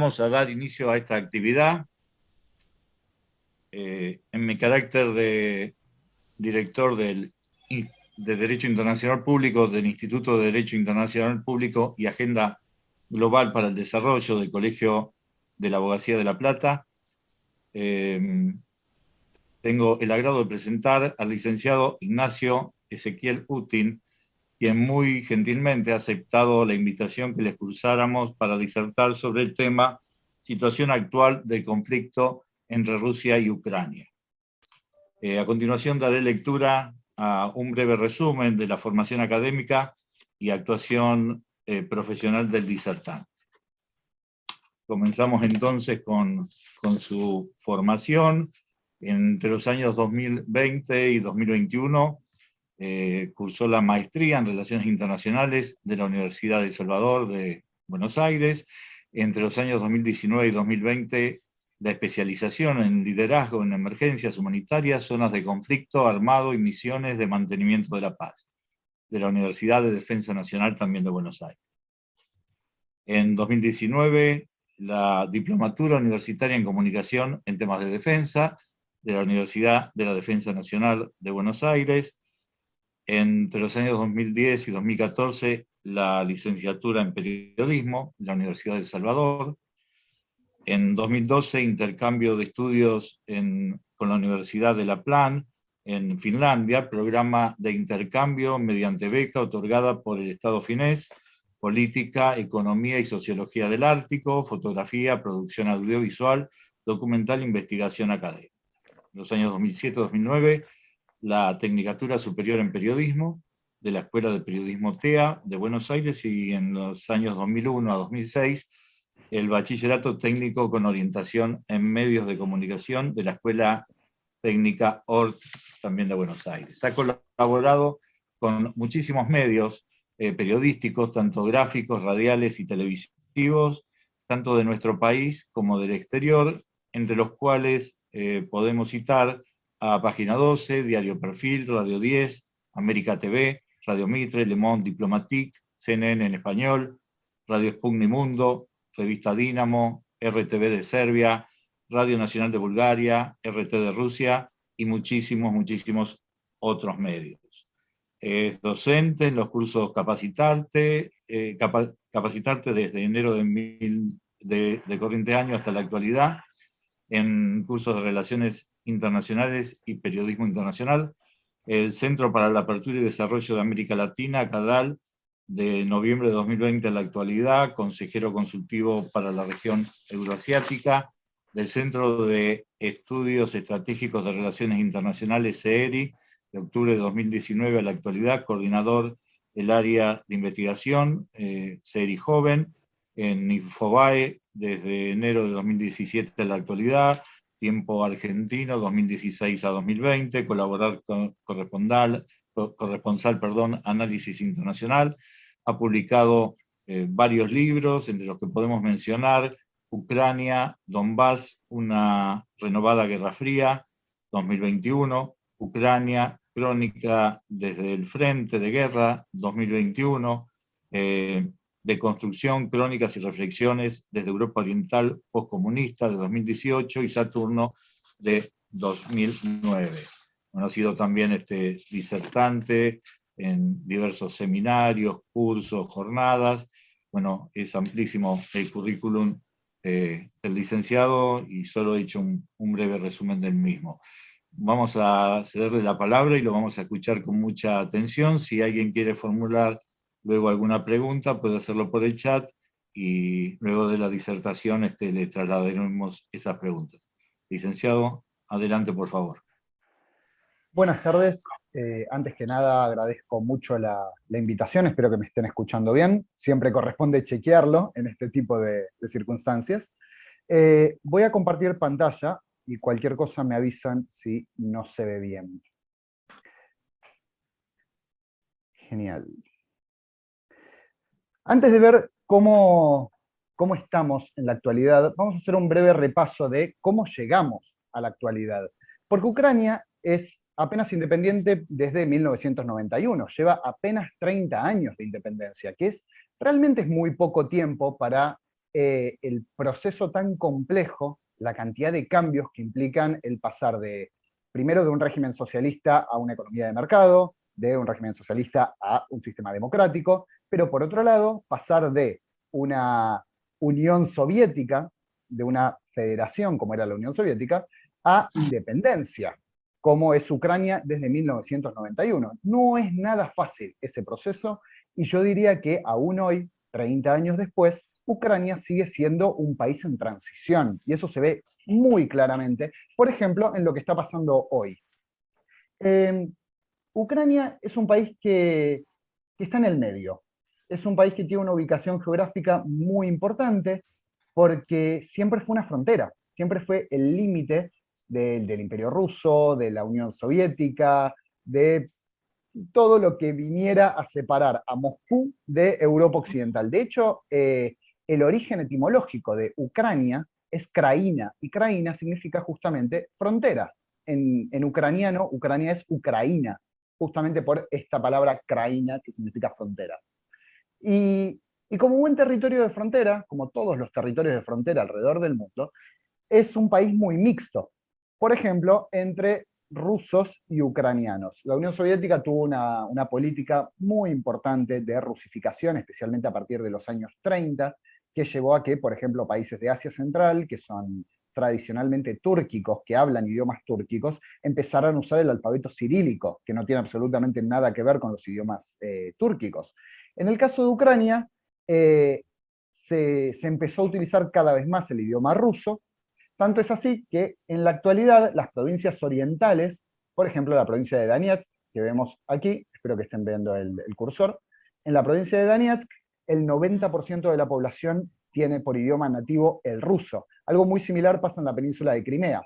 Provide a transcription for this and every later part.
Vamos a dar inicio a esta actividad. En mi carácter de director de Derecho Internacional Público del Instituto de Derecho Internacional Público y Agenda Global para el Desarrollo del Colegio de la Abogacía de La Plata, tengo el agrado de presentar al licenciado Ignacio Ezequiel Utin, quien muy gentilmente ha aceptado la invitación que les cursáramos para disertar sobre el tema situación actual del conflicto entre Rusia y Ucrania. A continuación daré lectura a un breve resumen de la formación académica y actuación profesional del disertante. Comenzamos entonces con su formación. Entre los años 2020 y 2021 cursó la maestría en Relaciones Internacionales de la Universidad de El Salvador de Buenos Aires. Entre los años 2019 y 2020, la especialización en liderazgo en emergencias humanitarias, zonas de conflicto armado y misiones de mantenimiento de la paz, de la Universidad de Defensa Nacional también de Buenos Aires. En 2019, la diplomatura universitaria en comunicación en temas de defensa, de la Universidad de la Defensa Nacional de Buenos Aires. Entre los años 2010 y 2014, la licenciatura en periodismo de la Universidad de El Salvador. En 2012, intercambio de estudios con la Universidad de Lapland, en Finlandia, programa de intercambio mediante beca otorgada por el Estado finés, política, economía y sociología del Ártico, fotografía, producción audiovisual, documental e investigación académica. En los años 2007-2009, la Tecnicatura Superior en Periodismo de la Escuela de Periodismo TEA de Buenos Aires, y en los años 2001 a 2006, el Bachillerato Técnico con Orientación en Medios de Comunicación de la Escuela Técnica ORT también de Buenos Aires. Ha colaborado con muchísimos medios periodísticos, tanto gráficos, radiales y televisivos, tanto de nuestro país como del exterior, entre los cuales podemos citar a Página 12, Diario Perfil, Radio 10, América TV, Radio Mitre, Le Monde Diplomatique, CNN en español, Radio Sputnik Mundo, Revista Dínamo, RTV de Serbia, Radio Nacional de Bulgaria, RT de Rusia y muchísimos otros medios. Es docente en los cursos Capacitarte desde enero de corriente año hasta la actualidad, en cursos de Relaciones Internacionales y Periodismo Internacional, el Centro para la Apertura y Desarrollo de América Latina, CADAL, de noviembre de 2020 a la actualidad, consejero consultivo para la región euroasiática, del Centro de Estudios Estratégicos de Relaciones Internacionales, CERI, de octubre de 2019 a la actualidad, coordinador del área de investigación, CERI Joven, en Infobae, desde enero de 2017 a la actualidad, Tiempo Argentino, 2016 a 2020, corresponsal, Análisis Internacional. Ha publicado varios libros, entre los que podemos mencionar Ucrania, Donbass, una renovada Guerra Fría, 2021, Ucrania, Crónica desde el Frente de Guerra, 2021, de Construcción, Crónicas y Reflexiones desde Europa Oriental Postcomunista, de 2018, y Saturno, de 2009. Bueno, ha sido también disertante en diversos seminarios, cursos, jornadas. Bueno, es amplísimo el currículum del licenciado y solo he hecho un breve resumen del mismo. Vamos a cederle la palabra y lo vamos a escuchar con mucha atención. Si alguien quiere formular luego alguna pregunta, puede hacerlo por el chat y luego de la disertación le trasladaremos esas preguntas. Licenciado, adelante por favor. Buenas tardes. Antes que nada agradezco mucho la invitación, espero que me estén escuchando bien. Siempre corresponde chequearlo en este tipo de circunstancias. Voy a compartir pantalla y cualquier cosa me avisan si no se ve bien. Genial. Antes de ver cómo estamos en la actualidad, vamos a hacer un breve repaso de cómo llegamos a la actualidad. Porque Ucrania es apenas independiente desde 1991, lleva apenas 30 años de independencia, que realmente es muy poco tiempo para el proceso tan complejo, la cantidad de cambios que implican el pasar primero de un régimen socialista a una economía de mercado, de un régimen socialista a un sistema democrático, pero por otro lado, pasar de una Unión Soviética, de una federación como era la Unión Soviética, a independencia, como es Ucrania desde 1991. No es nada fácil ese proceso, y yo diría que aún hoy, 30 años después, Ucrania sigue siendo un país en transición, y eso se ve muy claramente, por ejemplo, en lo que está pasando hoy. Ucrania es un país que está en el medio. Es un país que tiene una ubicación geográfica muy importante porque siempre fue una frontera, siempre fue el límite del Imperio Ruso, de la Unión Soviética, de todo lo que viniera a separar a Moscú de Europa Occidental. De hecho, el origen etimológico de Ucrania es Kraina, y Kraina significa justamente frontera. En ucraniano, Ucrania es Ucraína, justamente por esta palabra Kraina, que significa frontera. Y como buen territorio de frontera, como todos los territorios de frontera alrededor del mundo, es un país muy mixto. Por ejemplo, entre rusos y ucranianos. La Unión Soviética tuvo una política muy importante de rusificación, especialmente a partir de los años 30, que llevó a que, por ejemplo, países de Asia Central, que son tradicionalmente túrquicos, que hablan idiomas túrquicos, empezaran a usar el alfabeto cirílico, que no tiene absolutamente nada que ver con los idiomas túrquicos. En el caso de Ucrania, se empezó a utilizar cada vez más el idioma ruso. Tanto es así que en la actualidad las provincias orientales, por ejemplo la provincia de Donetsk, que vemos aquí, espero que estén viendo el cursor, en la provincia de Donetsk el 90% de la población tiene por idioma nativo el ruso. Algo muy similar pasa en la península de Crimea.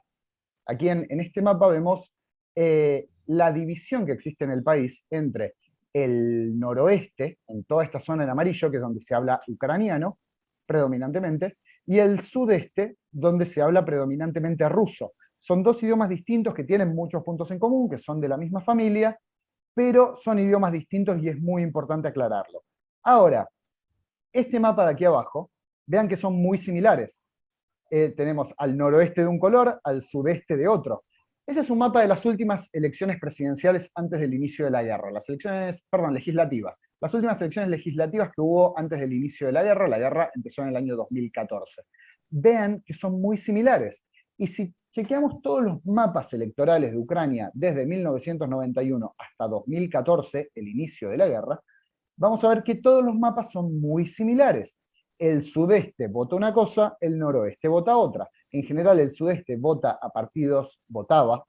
Aquí en este mapa vemos la división que existe en el país entre el noroeste, en toda esta zona en amarillo, que es donde se habla ucraniano, predominantemente, y el sudeste, donde se habla predominantemente ruso. Son dos idiomas distintos que tienen muchos puntos en común, que son de la misma familia, pero son idiomas distintos y es muy importante aclararlo. Ahora, este mapa de aquí abajo, vean que son muy similares. Tenemos al noroeste de un color, al sudeste de otro. Este es un mapa de las últimas elecciones presidenciales antes del inicio de la guerra, legislativas. Las últimas elecciones legislativas que hubo antes del inicio de la guerra empezó en el año 2014. Vean que son muy similares. Y si chequeamos todos los mapas electorales de Ucrania desde 1991 hasta 2014, el inicio de la guerra, vamos a ver que todos los mapas son muy similares. El sudeste vota una cosa, el noroeste vota otra. En general, el sudeste votaba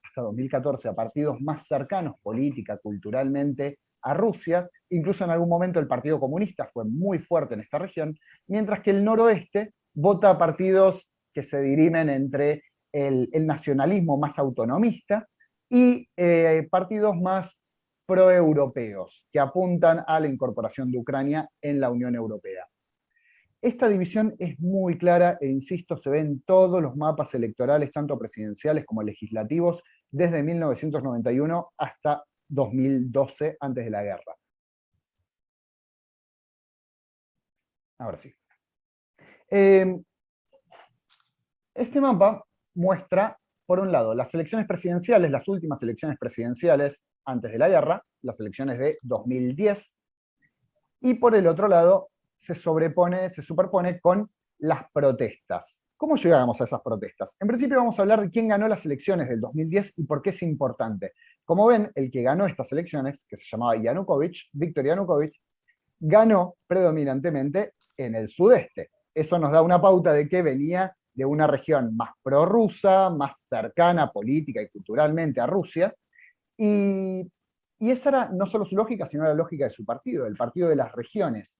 hasta 2014 a partidos más cercanos política, culturalmente, a Rusia. Incluso en algún momento el Partido Comunista fue muy fuerte en esta región, mientras que el noroeste vota a partidos que se dirimen entre el nacionalismo más autonomista y partidos más proeuropeos, que apuntan a la incorporación de Ucrania en la Unión Europea. Esta división es muy clara e insisto, se ve en todos los mapas electorales, tanto presidenciales como legislativos, desde 1991 hasta 2012, antes de la guerra. Ahora sí. Este mapa muestra, por un lado, las elecciones presidenciales, las últimas elecciones presidenciales antes de la guerra, las elecciones de 2010, y por el otro lado, se superpone con las protestas. ¿Cómo llegamos a esas protestas? En principio vamos a hablar de quién ganó las elecciones del 2010 y por qué es importante. Como ven, el que ganó estas elecciones, que se llamaba Viktor Yanukovych, ganó predominantemente en el sudeste. Eso nos da una pauta de que venía de una región más prorrusa, más cercana política y culturalmente a Rusia, y esa era no solo su lógica, sino la lógica de su partido, el partido de las regiones.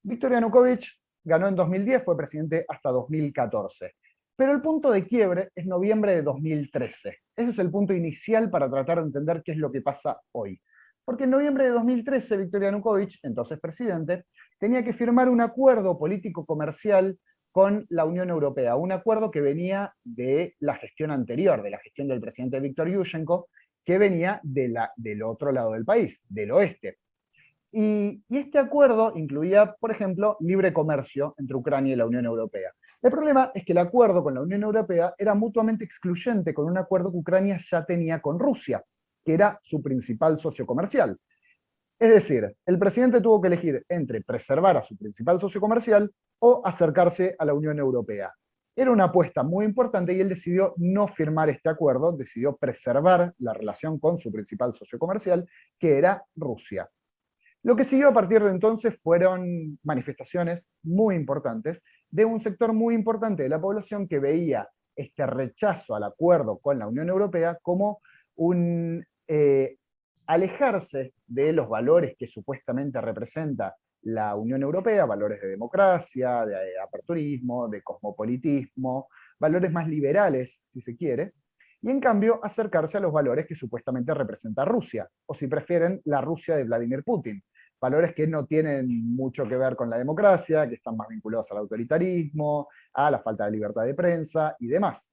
Viktor Yanukovych ganó en 2010, fue presidente hasta 2014. Pero el punto de quiebre es noviembre de 2013. Ese es el punto inicial para tratar de entender qué es lo que pasa hoy. Porque en noviembre de 2013, Viktor Yanukovych, entonces presidente, tenía que firmar un acuerdo político-comercial con la Unión Europea, un acuerdo que venía de la gestión anterior, de la gestión del presidente Viktor Yushchenko, que venía del otro lado del país, del oeste. Y este acuerdo incluía, por ejemplo, libre comercio entre Ucrania y la Unión Europea. El problema es que el acuerdo con la Unión Europea era mutuamente excluyente con un acuerdo que Ucrania ya tenía con Rusia, que era su principal socio comercial. Es decir, el presidente tuvo que elegir entre preservar a su principal socio comercial o acercarse a la Unión Europea. Era una apuesta muy importante y él decidió no firmar este acuerdo, decidió preservar la relación con su principal socio comercial, que era Rusia. Lo que siguió a partir de entonces fueron manifestaciones muy importantes de un sector muy importante de la población que veía este rechazo al acuerdo con la Unión Europea como un alejarse de los valores que supuestamente representa la Unión Europea, valores de democracia, de aperturismo, de cosmopolitismo, valores más liberales, si se quiere, y en cambio acercarse a los valores que supuestamente representa Rusia, o si prefieren, la Rusia de Vladimir Putin. Valores que no tienen mucho que ver con la democracia, que están más vinculados al autoritarismo, a la falta de libertad de prensa y demás.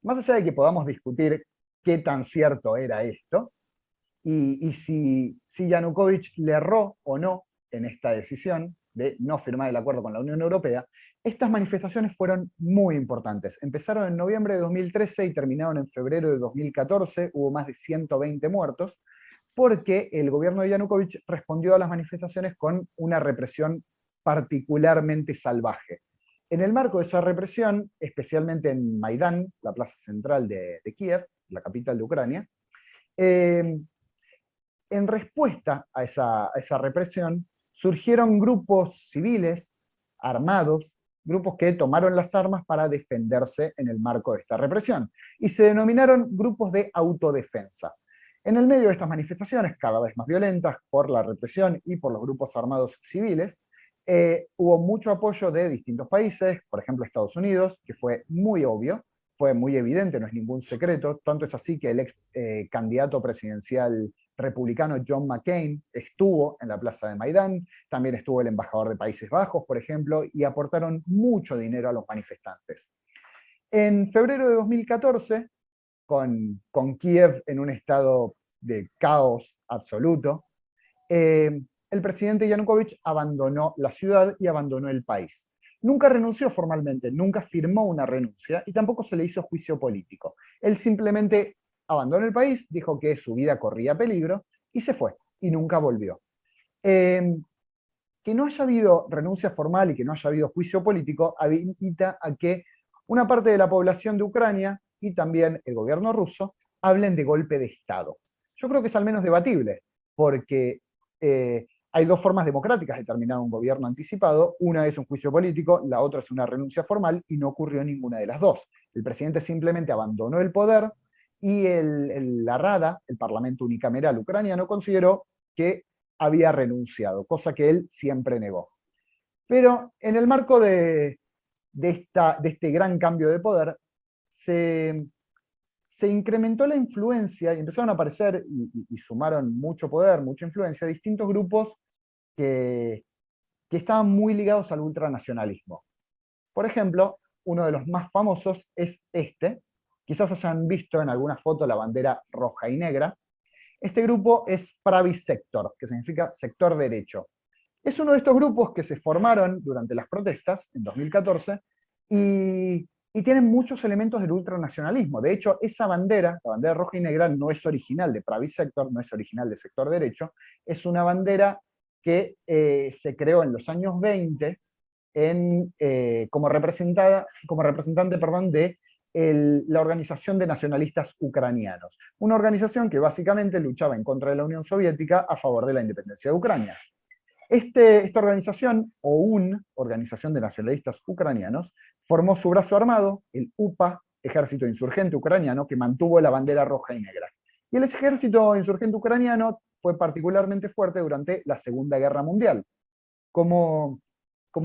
Más allá de que podamos discutir qué tan cierto era esto, y si Yanukovych le erró o no en esta decisión de no firmar el acuerdo con la Unión Europea, estas manifestaciones fueron muy importantes. Empezaron en noviembre de 2013 y terminaron en febrero de 2014, hubo más de 120 muertos, porque el gobierno de Yanukovych respondió a las manifestaciones con una represión particularmente salvaje. En el marco de esa represión, especialmente en Maidán, la plaza central de Kiev, la capital de Ucrania, en respuesta a esa represión, surgieron grupos civiles, armados, grupos que tomaron las armas para defenderse en el marco de esta represión, y se denominaron grupos de autodefensa. En el medio de estas manifestaciones, cada vez más violentas por la represión y por los grupos armados civiles, hubo mucho apoyo de distintos países, por ejemplo Estados Unidos, que fue muy obvio, fue muy evidente, no es ningún secreto, tanto es así que el ex candidato presidencial republicano John McCain estuvo en la plaza de Maidán, también estuvo el embajador de Países Bajos, por ejemplo, y aportaron mucho dinero a los manifestantes. En febrero de 2014, con Kiev en un estado de caos absoluto, el presidente Yanukovych abandonó la ciudad y abandonó el país. Nunca renunció formalmente, nunca firmó una renuncia y tampoco se le hizo juicio político. Él simplemente abandonó el país, dijo que su vida corría peligro y se fue, y nunca volvió. Que no haya habido renuncia formal y que no haya habido juicio político habilita a que una parte de la población de Ucrania y también el gobierno ruso hablen de golpe de Estado. Yo creo que es al menos debatible, porque hay dos formas democráticas de terminar un gobierno anticipado. Una es un juicio político, la otra es una renuncia formal, y no ocurrió ninguna de las dos. El presidente simplemente abandonó el poder y la Rada, el Parlamento unicameral ucraniano, consideró que había renunciado, cosa que él siempre negó. Pero en el marco de este gran cambio de poder, se incrementó la influencia y empezaron a aparecer y sumaron mucho poder, mucha influencia, distintos grupos que estaban muy ligados al ultranacionalismo. Por ejemplo, uno de los más famosos es este. Quizás hayan visto en alguna foto la bandera roja y negra. Este grupo es Pravý Sektor, que significa sector derecho. Es uno de estos grupos que se formaron durante las protestas en 2014 y tienen muchos elementos del ultranacionalismo. De hecho, esa bandera, la bandera roja y negra, no es original de Pravý Sektor, no es original de sector derecho, es una bandera que se creó en los años 20 como representante de la Organización de Nacionalistas Ucranianos, una organización que básicamente luchaba en contra de la Unión Soviética a favor de la independencia de Ucrania. Esta organización, Organización de Nacionalistas Ucranianos, formó su brazo armado, el UPA, Ejército Insurgente Ucraniano, que mantuvo la bandera roja y negra. Y el ejército insurgente ucraniano fue particularmente fuerte durante la Segunda Guerra Mundial. Como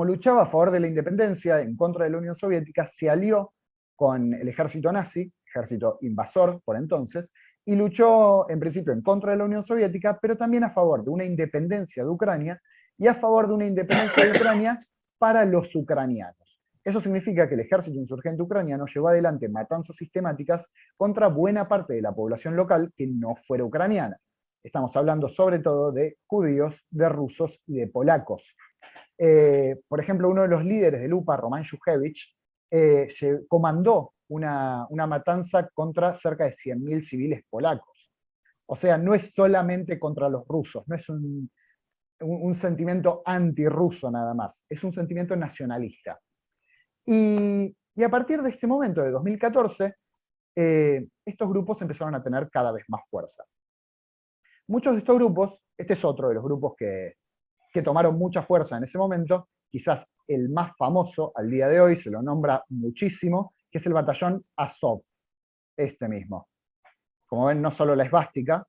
luchaba a favor de la independencia en contra de la Unión Soviética, se alió con el ejército nazi, ejército invasor por entonces, y luchó en principio en contra de la Unión Soviética, pero también a favor de una independencia de Ucrania y a favor de una independencia de Ucrania para los ucranianos. Eso significa que el ejército insurgente ucraniano llevó adelante matanzas sistemáticas contra buena parte de la población local que no fuera ucraniana. Estamos hablando sobre todo de judíos, de rusos y de polacos. Por ejemplo, uno de los líderes del UPA, Roman Juchevich, comandó una matanza contra cerca de 100.000 civiles polacos. O sea, no es solamente contra los rusos, no es un sentimiento antirruso nada más, es un sentimiento nacionalista. Y a partir de ese momento, de 2014, estos grupos empezaron a tener cada vez más fuerza. Muchos de estos grupos, este es otro de los grupos que tomaron mucha fuerza en ese momento, quizás el más famoso al día de hoy, se lo nombra muchísimo, que es el batallón Azov, este mismo. Como ven, no solo la esvástica,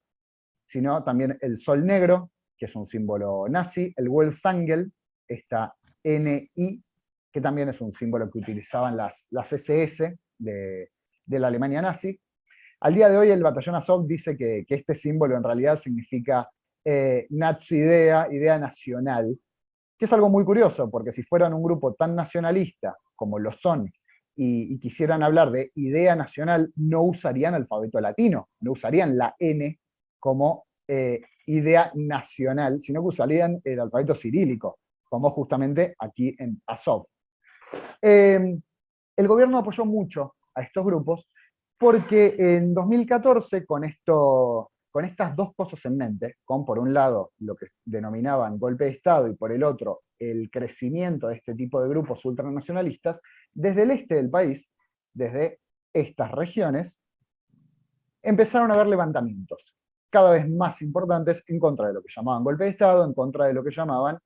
sino también el sol negro, que es un símbolo nazi, el Wolfsangel, esta NI, que también es un símbolo que utilizaban las SS de la Alemania nazi. Al día de hoy el batallón Azov dice que este símbolo en realidad significa Nazi idea nacional, que es algo muy curioso, porque si fueran un grupo tan nacionalista como lo son, y quisieran hablar de idea nacional, no usarían alfabeto latino, no usarían la N como idea nacional, sino que usarían el alfabeto cirílico, como justamente aquí en Azov. El gobierno apoyó mucho a estos grupos porque en 2014, con estas dos cosas en mente, con por un lado lo que denominaban golpe de Estado y por el otro el crecimiento de este tipo de grupos ultranacionalistas, desde el este del país, desde estas regiones, empezaron a haber levantamientos cada vez más importantes en contra de lo que llamaban golpe de Estado, en contra de lo que llamaban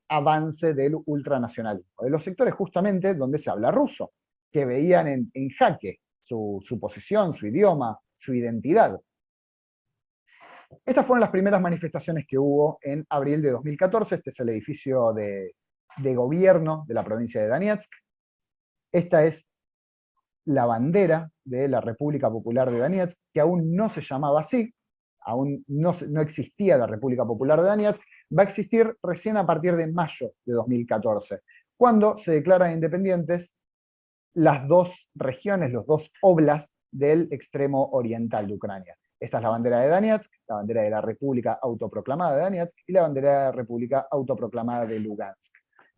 avance del ultranacionalismo, de los sectores justamente donde se habla ruso, que veían en jaque su posición, su idioma, su identidad. Estas fueron las primeras manifestaciones que hubo en abril de 2014. Este es el edificio de gobierno de la provincia de Donetsk. Esta es la bandera de la República Popular de Donetsk, que aún no se llamaba así, aún no existía la República Popular de Donetsk, va a existir recién a partir de mayo de 2014, cuando se declaran independientes las dos regiones, los dos oblasts del extremo oriental de Ucrania. Esta es la bandera de Donetsk, la bandera de la República Autoproclamada de Donetsk y la bandera de la República Autoproclamada de Lugansk.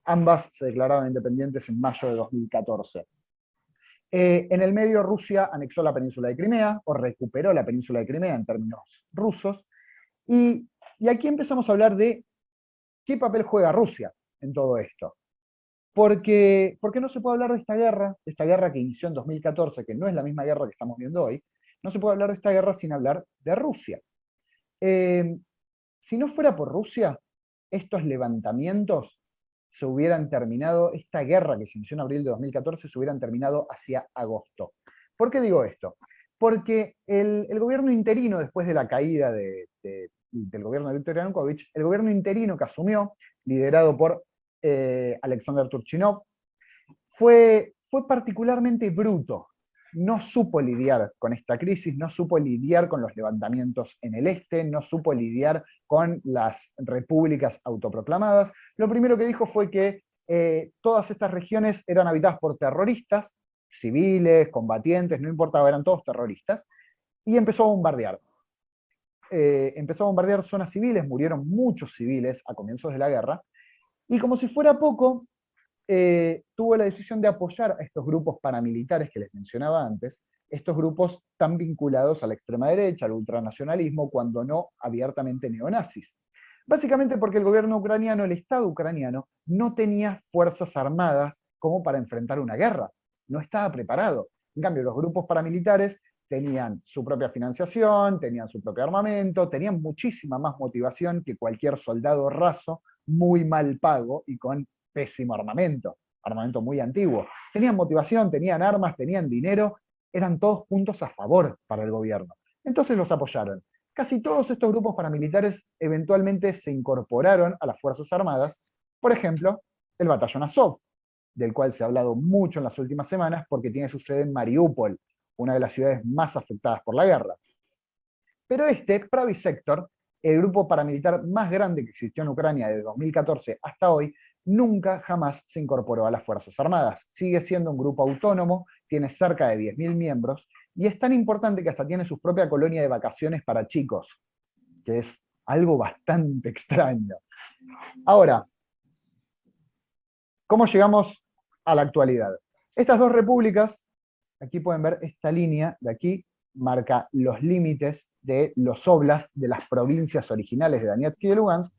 Ambas se declararon independientes en mayo de 2014. En el medio, Rusia anexó la península de Crimea, o recuperó la península de Crimea en términos rusos, y aquí empezamos a hablar de qué papel juega Rusia en todo esto. Porque no se puede hablar de esta guerra que inició en 2014, que no es la misma guerra que estamos viendo hoy, no se puede hablar de esta guerra sin hablar de Rusia. Si no fuera por Rusia, estos levantamientos se hubieran terminado, esta guerra que se inició en abril de 2014 se hubieran terminado hacia agosto. ¿Por qué digo esto? Porque el gobierno interino, después de la caída del gobierno de Viktor Yanukovych, el gobierno interino que asumió, liderado por Alexander Turchinov, fue particularmente bruto. No supo lidiar con esta crisis, no supo lidiar con los levantamientos en el este, no supo lidiar con las repúblicas autoproclamadas. Lo primero que dijo fue que todas estas regiones eran habitadas por terroristas, civiles, combatientes, no importaba, eran todos terroristas, y empezó a bombardear. Empezó a bombardear zonas civiles, murieron muchos civiles a comienzos de la guerra, y como si fuera poco, tuvo la decisión de apoyar a estos grupos paramilitares que les mencionaba antes, estos grupos tan vinculados a la extrema derecha, al ultranacionalismo, cuando no abiertamente neonazis. Básicamente porque el gobierno ucraniano, el Estado ucraniano, no tenía fuerzas armadas como para enfrentar una guerra, no estaba preparado. En cambio, los grupos paramilitares tenían su propia financiación, tenían su propio armamento, tenían muchísima más motivación que cualquier soldado raso, muy mal pago y con pésimo armamento muy antiguo. Tenían motivación, tenían armas, tenían dinero, eran todos puntos a favor para el gobierno. Entonces los apoyaron. Casi todos estos grupos paramilitares eventualmente se incorporaron a las Fuerzas Armadas, por ejemplo, el batallón Azov, del cual se ha hablado mucho en las últimas semanas porque tiene su sede en Mariupol, una de las ciudades más afectadas por la guerra. Pero Pravy Sector, el grupo paramilitar más grande que existió en Ucrania desde 2014 hasta hoy, nunca jamás se incorporó a las Fuerzas Armadas. Sigue siendo un grupo autónomo, tiene cerca de 10.000 miembros, y es tan importante que hasta tiene su propia colonia de vacaciones para chicos. que es algo bastante extraño. Ahora, ¿cómo llegamos a la actualidad? Estas dos repúblicas, aquí pueden ver esta línea de aquí, marca los límites de los óblasts de las provincias originales de Donetsk y de Lugansk,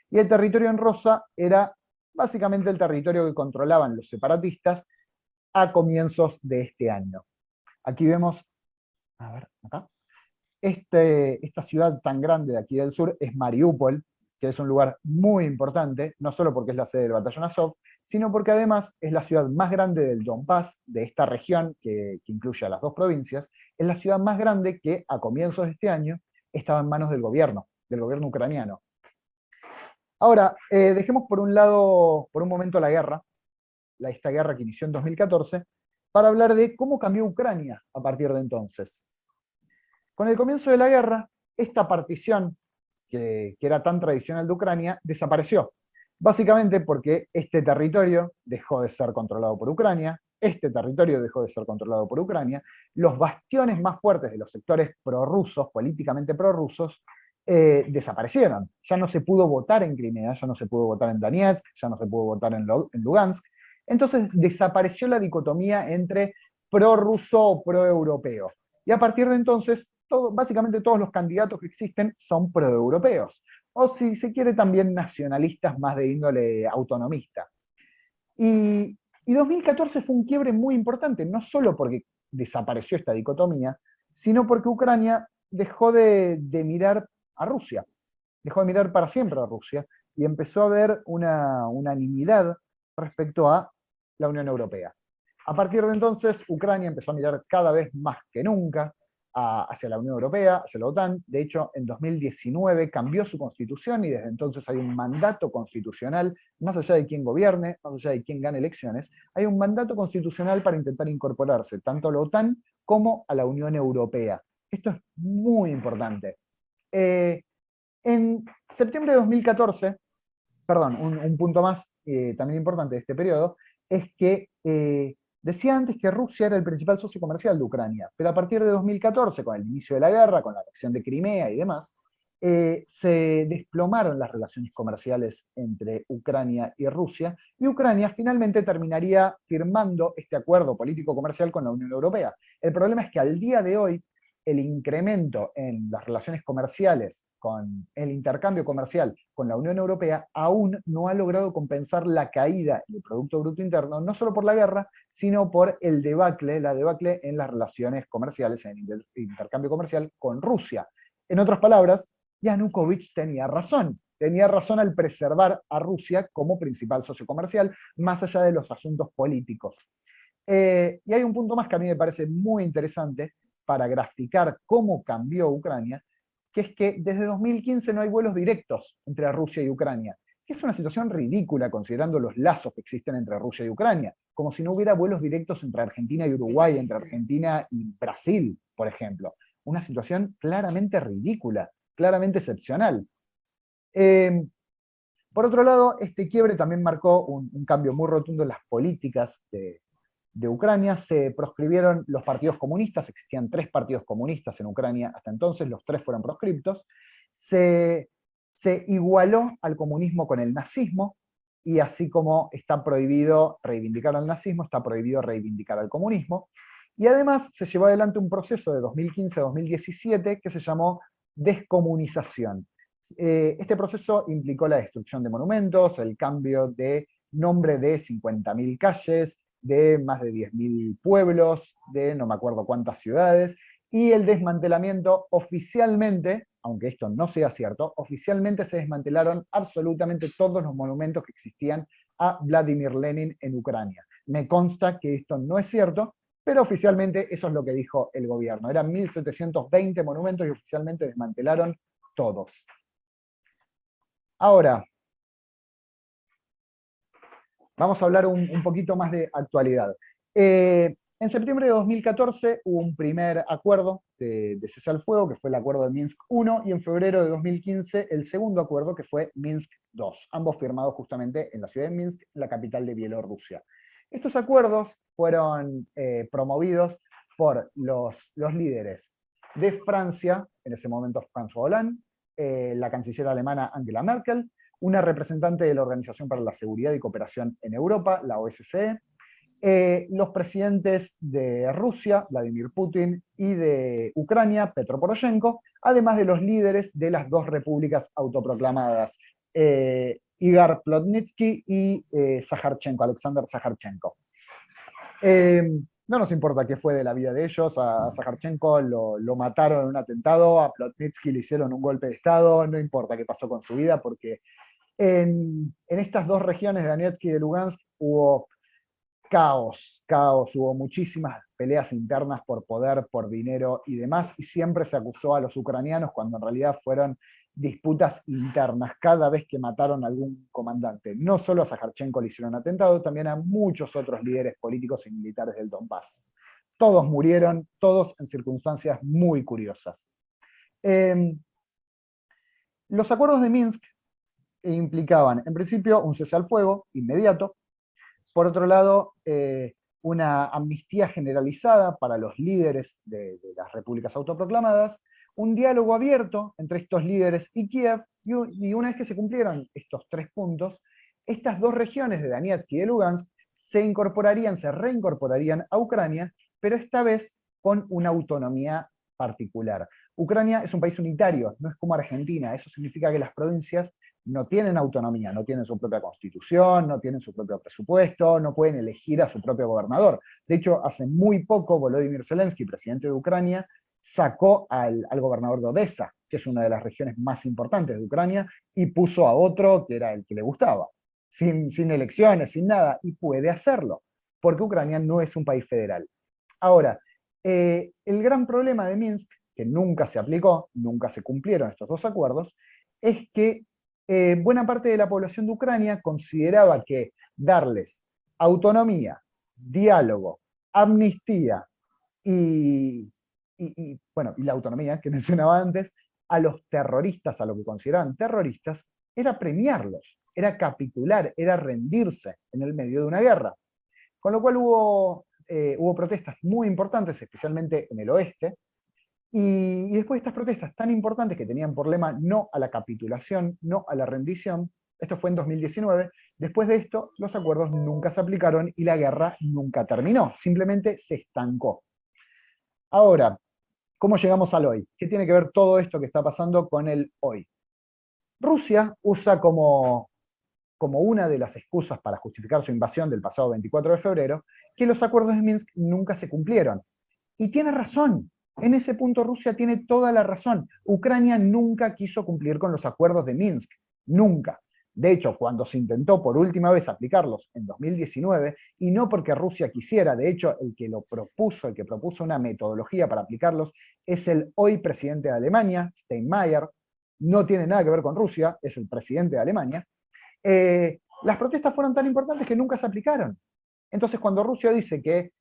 y el territorio en rosa era básicamente el territorio que controlaban los separatistas a comienzos de este año. Aquí vemos, a ver, acá, esta ciudad tan grande de aquí del sur es Mariupol, que es un lugar muy importante, no solo porque es la sede del batallón Azov, sino porque además es la ciudad más grande del Donbass, de esta región que incluye a las dos provincias, es la ciudad más grande que a comienzos de este año estaba en manos del gobierno ucraniano. Ahora, dejemos por un lado, por un momento la guerra, esta guerra que inició en 2014, para hablar de cómo cambió Ucrania a partir de entonces. Con el comienzo de la guerra, esta partición, que era tan tradicional de Ucrania, desapareció. Básicamente porque este territorio dejó de ser controlado por Ucrania, este territorio dejó de ser controlado por Ucrania, los bastiones más fuertes de los sectores prorrusos, políticamente prorrusos, desaparecieron. Ya no se pudo votar en Crimea, ya no se pudo votar en Donetsk, ya no se pudo votar en Lugansk. Entonces desapareció la dicotomía entre prorruso o proeuropeo. Y a partir de entonces, básicamente todos los candidatos que existen son proeuropeos. O si se quiere también nacionalistas más de índole autonomista. Y 2014 fue un quiebre muy importante, no solo porque desapareció esta dicotomía, sino porque Ucrania dejó de mirar a Rusia, dejó de mirar para siempre a Rusia y empezó a haber una unanimidad respecto a la Unión Europea. A partir de entonces, Ucrania empezó a mirar cada vez más que nunca hacia la Unión Europea, hacia la OTAN. De hecho, en 2019 cambió su constitución y desde entonces hay un mandato constitucional, más allá de quién gobierne, más allá de quién gane elecciones, hay un mandato constitucional para intentar incorporarse tanto a la OTAN como a la Unión Europea. Esto es muy importante. En septiembre de 2014, perdón, un punto más también importante de este periodo, es que decía antes que Rusia era el principal socio comercial de Ucrania, pero a partir de 2014, con el inicio de la guerra, con la anexión de Crimea y demás, se desplomaron las relaciones comerciales entre Ucrania y Rusia, y Ucrania finalmente terminaría firmando este acuerdo político-comercial con la Unión Europea. El problema es que al día de hoy, el incremento en las relaciones comerciales, con el intercambio comercial con la Unión Europea, aún no ha logrado compensar la caída del Producto Bruto Interno, no solo por la guerra, sino por la debacle en las relaciones comerciales, en el intercambio comercial con Rusia. En otras palabras, Yanukovych tenía razón al preservar a Rusia como principal socio comercial, más allá de los asuntos políticos. Y hay un punto más que a mí me parece muy interesante para graficar cómo cambió Ucrania, que es que desde 2015 no hay vuelos directos entre Rusia y Ucrania, que es una situación ridícula considerando los lazos que existen entre Rusia y Ucrania, como si no hubiera vuelos directos entre Argentina y Uruguay, entre Argentina y Brasil, por ejemplo. Una situación claramente ridícula, claramente excepcional. Por otro lado, este quiebre también marcó un cambio muy rotundo en las políticas de Ucrania. Se proscribieron los partidos comunistas, existían 3 partidos comunistas en Ucrania hasta entonces, los 3 fueron proscriptos. Se igualó al comunismo con el nazismo, y así como está prohibido reivindicar al nazismo, está prohibido reivindicar al comunismo. Y además se llevó adelante un proceso de 2015 a 2017 que se llamó descomunización. Este proceso implicó la destrucción de monumentos, el cambio de nombre de 50.000 calles, de más de 10.000 pueblos, de no me acuerdo cuántas ciudades, y el desmantelamiento oficialmente, aunque esto no sea cierto, oficialmente se desmantelaron absolutamente todos los monumentos que existían a Vladimir Lenin en Ucrania. Me consta que esto no es cierto, pero oficialmente eso es lo que dijo el gobierno. Eran 1.720 monumentos y oficialmente desmantelaron todos. Ahora, vamos a hablar un poquito más de actualidad. En septiembre de 2014 hubo un primer acuerdo de cese al fuego, que fue el acuerdo de Minsk I, y en febrero de 2015 el segundo acuerdo, que fue Minsk II, ambos firmados justamente en la ciudad de Minsk, la capital de Bielorrusia. Estos acuerdos fueron promovidos por los líderes de Francia, en ese momento François Hollande, la canciller alemana Angela Merkel, una representante de la Organización para la Seguridad y Cooperación en Europa, la OSCE, los presidentes de Rusia, Vladimir Putin, y de Ucrania, Petro Poroshenko, además de los líderes de las dos repúblicas autoproclamadas, Igor Plotnitsky y Alexander Sakharchenko. No nos importa qué fue de la vida de ellos, a Sakharchenko lo mataron en un atentado, a Plotnitsky le hicieron un golpe de Estado, no importa qué pasó con su vida, porque en estas dos regiones de Donetsk y de Lugansk hubo caos, hubo muchísimas peleas internas por poder, por dinero y demás, y siempre se acusó a los ucranianos cuando en realidad fueron disputas internas cada vez que mataron a algún comandante. No solo a Sakharchenko le hicieron atentado, también a muchos otros líderes políticos y militares del Donbass. Todos murieron, todos en circunstancias muy curiosas. Los acuerdos de Minsk implicaban, en principio, un cese al fuego inmediato. Por otro lado, una amnistía generalizada para los líderes de las repúblicas autoproclamadas, un diálogo abierto entre estos líderes y Kiev, y una vez que se cumplieron estos 3 puntos, estas dos regiones de Donetsk y de Lugansk se reincorporarían a Ucrania, pero esta vez con una autonomía particular. Ucrania es un país unitario, no es como Argentina. Eso significa que las provincias no tienen autonomía, no tienen su propia constitución, no tienen su propio presupuesto, no pueden elegir a su propio gobernador. De hecho, hace muy poco Volodymyr Zelensky, presidente de Ucrania, sacó al gobernador de Odessa, que es una de las regiones más importantes de Ucrania, y puso a otro que era el que le gustaba, sin elecciones, sin nada, y puede hacerlo, porque Ucrania no es un país federal. Ahora, el gran problema de Minsk, que nunca se aplicó, nunca se cumplieron estos dos acuerdos, es que buena parte de la población de Ucrania consideraba que darles autonomía, diálogo, amnistía y la autonomía que mencionaba antes, a los terroristas, a lo que consideraban terroristas, era premiarlos, era capitular, era rendirse en el medio de una guerra. Con lo cual hubo protestas muy importantes, especialmente en el oeste, y después de estas protestas tan importantes que tenían por lema no a la capitulación, no a la rendición, esto fue en 2019, después de esto los acuerdos nunca se aplicaron y la guerra nunca terminó, simplemente se estancó. Ahora, ¿cómo llegamos al hoy? ¿Qué tiene que ver todo esto que está pasando con el hoy? Rusia usa como una de las excusas para justificar su invasión del pasado 24 de febrero, que los acuerdos de Minsk nunca se cumplieron. Y tiene razón. En ese punto Rusia tiene toda la razón. Ucrania nunca quiso cumplir con los acuerdos de Minsk. Nunca. De hecho, cuando se intentó por última vez aplicarlos en 2019, y no porque Rusia quisiera, de hecho, el que propuso una metodología para aplicarlos, es el hoy presidente de Alemania, Steinmeier. No tiene nada que ver con Rusia, es el presidente de Alemania. Las protestas fueron tan importantes que nunca se aplicaron. Entonces, cuando Rusia dice que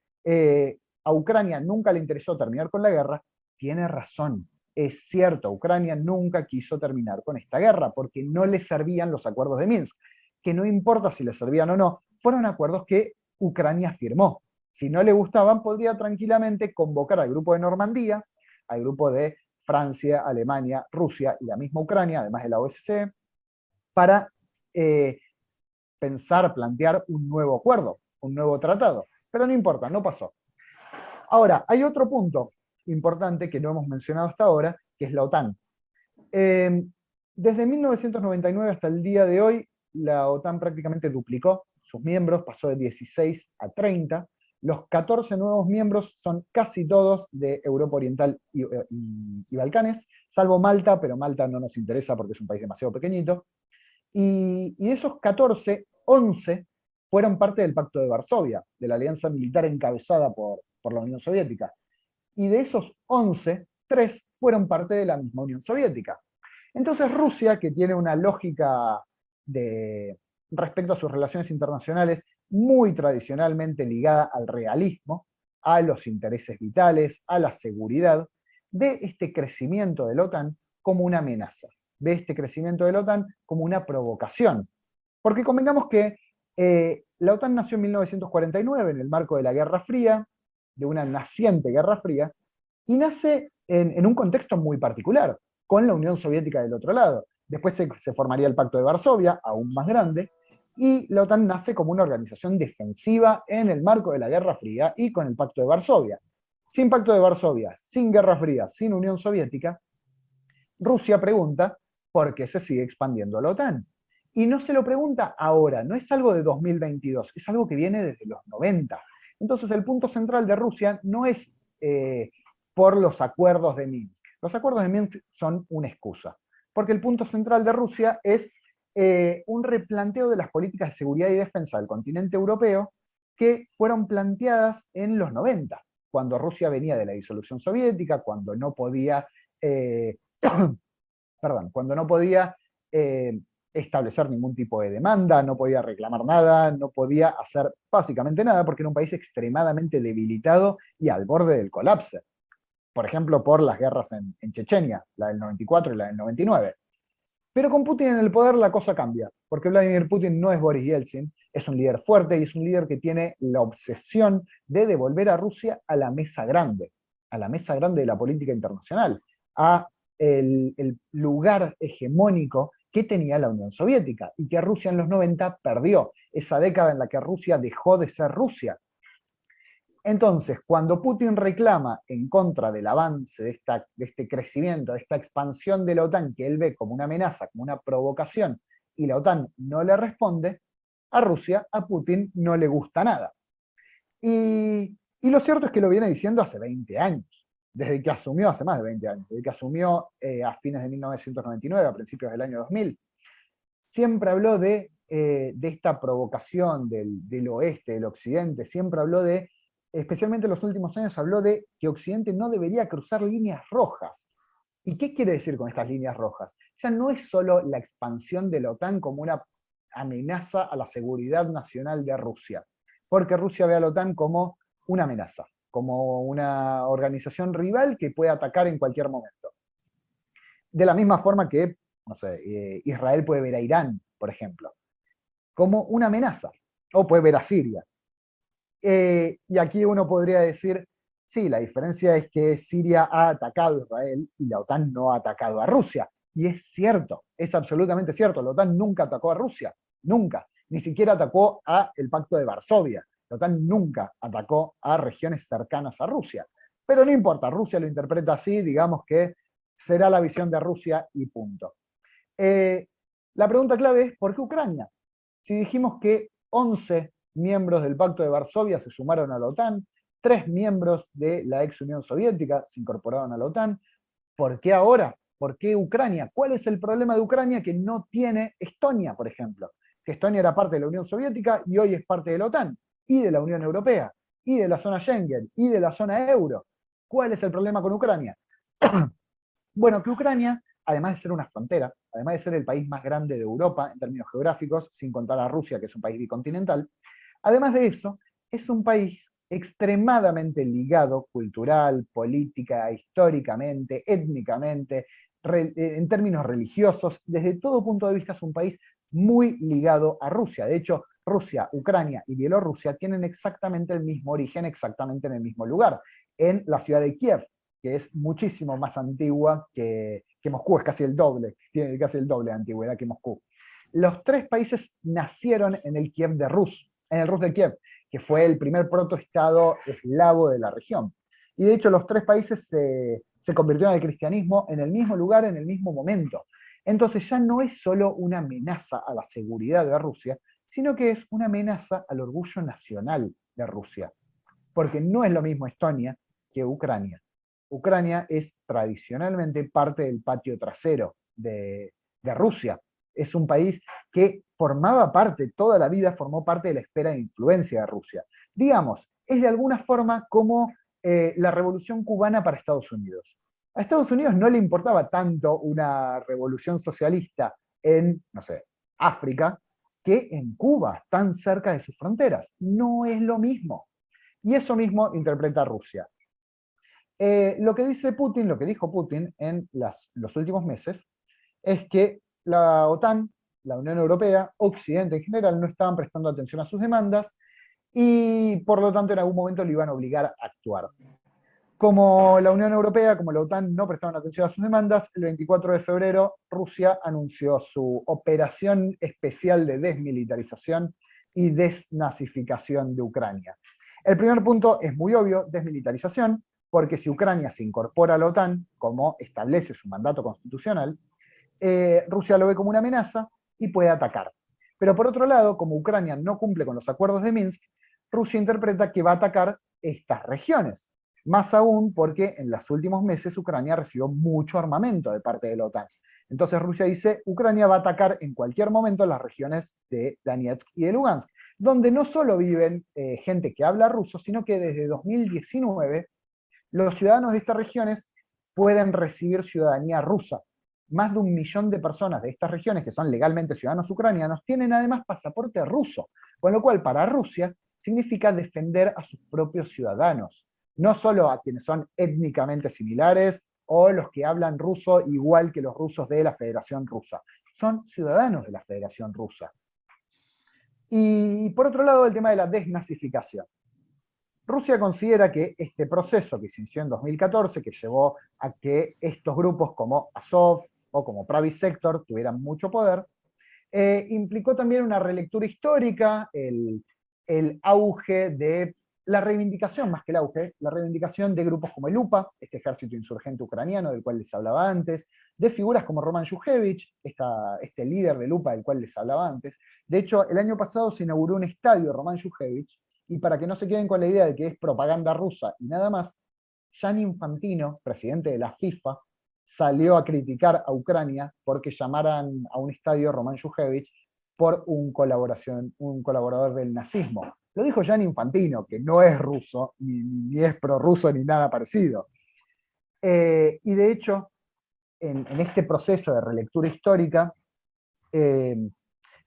a Ucrania nunca le interesó terminar con la guerra, tiene razón. Es cierto, Ucrania nunca quiso terminar con esta guerra, porque no le servían los acuerdos de Minsk, que no importa si le servían o no, fueron acuerdos que Ucrania firmó. Si no le gustaban, podría tranquilamente convocar al grupo de Normandía, al grupo de Francia, Alemania, Rusia y la misma Ucrania, además de la OSCE, para plantear un nuevo acuerdo, un nuevo tratado. Pero no importa, no pasó. Ahora, hay otro punto importante que no hemos mencionado hasta ahora, que es la OTAN. Desde 1999 hasta el día de hoy, la OTAN prácticamente duplicó sus miembros, pasó de 16 a 30. Los 14 nuevos miembros son casi todos de Europa Oriental y Balcanes, salvo Malta, pero Malta no nos interesa porque es un país demasiado pequeñito. Y de esos 14, 11 fueron parte del Pacto de Varsovia, de la alianza militar encabezada por la Unión Soviética. Y de esos 11, 3 fueron parte de la misma Unión Soviética. Entonces Rusia, que tiene una lógica respecto a sus relaciones internacionales muy tradicionalmente ligada al realismo, a los intereses vitales, a la seguridad, ve este crecimiento de la OTAN como una amenaza, ve este crecimiento de la OTAN como una provocación. Porque convengamos que la OTAN nació en 1949 en el marco de la Guerra Fría, de una naciente Guerra Fría, y nace en un contexto muy particular. con la Unión Soviética del otro lado. Después se formaría el Pacto de Varsovia, aún más grande, y la OTAN nace como una organización defensiva en el marco de la Guerra Fría y con el Pacto de Varsovia. Sin Pacto de Varsovia, sin Guerra Fría, sin Unión Soviética, Rusia pregunta por qué se sigue expandiendo la OTAN. Y no se lo pregunta ahora, no es algo de 2022, es algo que viene desde los 90. Entonces el punto central de Rusia no es por los acuerdos de Minsk. Los acuerdos de Minsk son una excusa, porque el punto central de Rusia es un replanteo de las políticas de seguridad y defensa del continente europeo que fueron planteadas en los 90, cuando Rusia venía de la disolución soviética, cuando no podía cuando no podía establecer ningún tipo de demanda, no podía reclamar nada, no podía hacer básicamente nada, porque era un país extremadamente debilitado y al borde del colapso. Por ejemplo, por las guerras en Chechenia, la del 94 y la del 99. Pero con Putin en el poder la cosa cambia, porque Vladimir Putin no es Boris Yeltsin, es un líder fuerte y es un líder que tiene la obsesión de devolver a Rusia a la mesa grande de la política internacional, a el lugar hegemónico que tenía la Unión Soviética y que Rusia en los 90 perdió, esa década en la que Rusia dejó de ser Rusia. Entonces, cuando Putin reclama en contra del avance de este crecimiento, de esta expansión de la OTAN, que él ve como una amenaza, como una provocación, y la OTAN no le responde, a Rusia, a Putin, no le gusta nada. Y lo cierto es que lo viene diciendo hace 20 años, desde que asumió, hace más de 20 años, desde que asumió a fines de 1999, a principios del año 2000, siempre habló de esta provocación del oeste, del occidente, siempre habló de, especialmente en los últimos años, habló de que Occidente no debería cruzar líneas rojas. ¿Y qué quiere decir con estas líneas rojas? Ya no es solo la expansión de la OTAN como una amenaza a la seguridad nacional de Rusia, porque Rusia ve a la OTAN como una amenaza, como una organización rival que puede atacar en cualquier momento. De la misma forma que, no sé, Israel puede ver a Irán, por ejemplo, como una amenaza, o puede ver a Siria. Y aquí uno podría decir, sí, la diferencia es que Siria ha atacado a Israel y la OTAN no ha atacado a Rusia. Y es cierto, es absolutamente cierto, la OTAN nunca atacó a Rusia, nunca, ni siquiera atacó a el Pacto de Varsovia. La OTAN nunca atacó a regiones cercanas a Rusia. Pero no importa, Rusia lo interpreta así, digamos que será la visión de Rusia y punto. La pregunta clave es, ¿por qué Ucrania? Si dijimos que 11 miembros del Pacto de Varsovia se sumaron a la OTAN, 3 miembros de la ex Unión Soviética se incorporaron a la OTAN, ¿por qué ahora? ¿Por qué Ucrania? ¿Cuál es el problema de Ucrania que no tiene Estonia, por ejemplo? Que Estonia era parte de la Unión Soviética y hoy es parte de la OTAN, y de la Unión Europea, y de la zona Schengen, y de la zona euro. ¿Cuál es el problema con Ucrania? Bueno, que Ucrania, además de ser una frontera, además de ser el país más grande de Europa en términos geográficos, sin contar a Rusia, que es un país bicontinental, además de eso, es un país extremadamente ligado cultural, política, históricamente, étnicamente, en términos religiosos, desde todo punto de vista es un país muy ligado a Rusia. De hecho, Rusia, Ucrania y Bielorrusia tienen exactamente el mismo origen, exactamente en el mismo lugar, en la ciudad de Kiev, que es muchísimo más antigua que Moscú, es casi el doble, tiene casi el doble de antigüedad que Moscú. Los 3 países nacieron en el Kiev de Rus, en el Rus de Kiev, que fue el primer protoestado eslavo de la región. Y de hecho los 3 países se convirtieron al cristianismo en el mismo lugar, en el mismo momento. Entonces ya no es solo una amenaza a la seguridad de Rusia, sino que es una amenaza al orgullo nacional de Rusia. Porque no es lo mismo Estonia que Ucrania. Ucrania es tradicionalmente parte del patio trasero de Rusia. Es un país que formaba parte, toda la vida formó parte de la esfera de influencia de Rusia. Digamos, es de alguna forma como la revolución cubana para Estados Unidos. A Estados Unidos no le importaba tanto una revolución socialista en, no sé, África, que en Cuba, tan cerca de sus fronteras. No es lo mismo. Y eso mismo interpreta Rusia. Lo que dice Putin, lo que dijo Putin en los últimos meses, es que la OTAN, la Unión Europea, Occidente en general, no estaban prestando atención a sus demandas y por lo tanto en algún momento le iban a obligar a actuar. Como la Unión Europea, como la OTAN no prestaron atención a sus demandas, el 24 de febrero Rusia anunció su operación especial de desmilitarización y desnazificación de Ucrania. El primer punto es muy obvio, desmilitarización, porque si Ucrania se incorpora a la OTAN, como establece su mandato constitucional, Rusia lo ve como una amenaza y puede atacar. Pero por otro lado, como Ucrania no cumple con los acuerdos de Minsk, Rusia interpreta que va a atacar estas regiones. Más aún porque en los últimos meses Ucrania recibió mucho armamento de parte de la OTAN. Entonces Rusia dice, Ucrania va a atacar en cualquier momento las regiones de Donetsk y de Lugansk, donde no solo viven gente que habla ruso, sino que desde 2019 los ciudadanos de estas regiones pueden recibir ciudadanía rusa. Más de 1 millón de personas de estas regiones, que son legalmente ciudadanos ucranianos, tienen además pasaporte ruso, con lo cual para Rusia significa defender a sus propios ciudadanos, no solo a quienes son étnicamente similares o los que hablan ruso igual que los rusos de la Federación Rusa, son ciudadanos de la Federación Rusa. Y por otro lado, el tema de la desnazificación. Rusia considera que este proceso que se inició en 2014, que llevó a que estos grupos como Azov o como Pravy Sector tuvieran mucho poder, implicó también una relectura histórica, el auge de la reivindicación, más que el auge, la reivindicación de grupos como el UPA, este ejército insurgente ucraniano del cual les hablaba antes, de figuras como Roman Yushevich, este líder del UPA del cual les hablaba antes. De hecho, el año pasado se inauguró un estadio Roman Yushevich, y para que no se queden con la idea de que es propaganda rusa y nada más, Gianni Infantino, presidente de la FIFA, salió a criticar a Ucrania porque llamaran a un estadio Roman Yushevich por un colaborador del nazismo. Lo dijo Gianni Infantino, que no es ruso, ni es prorruso, ni nada parecido. Y de hecho, en este proceso de relectura histórica,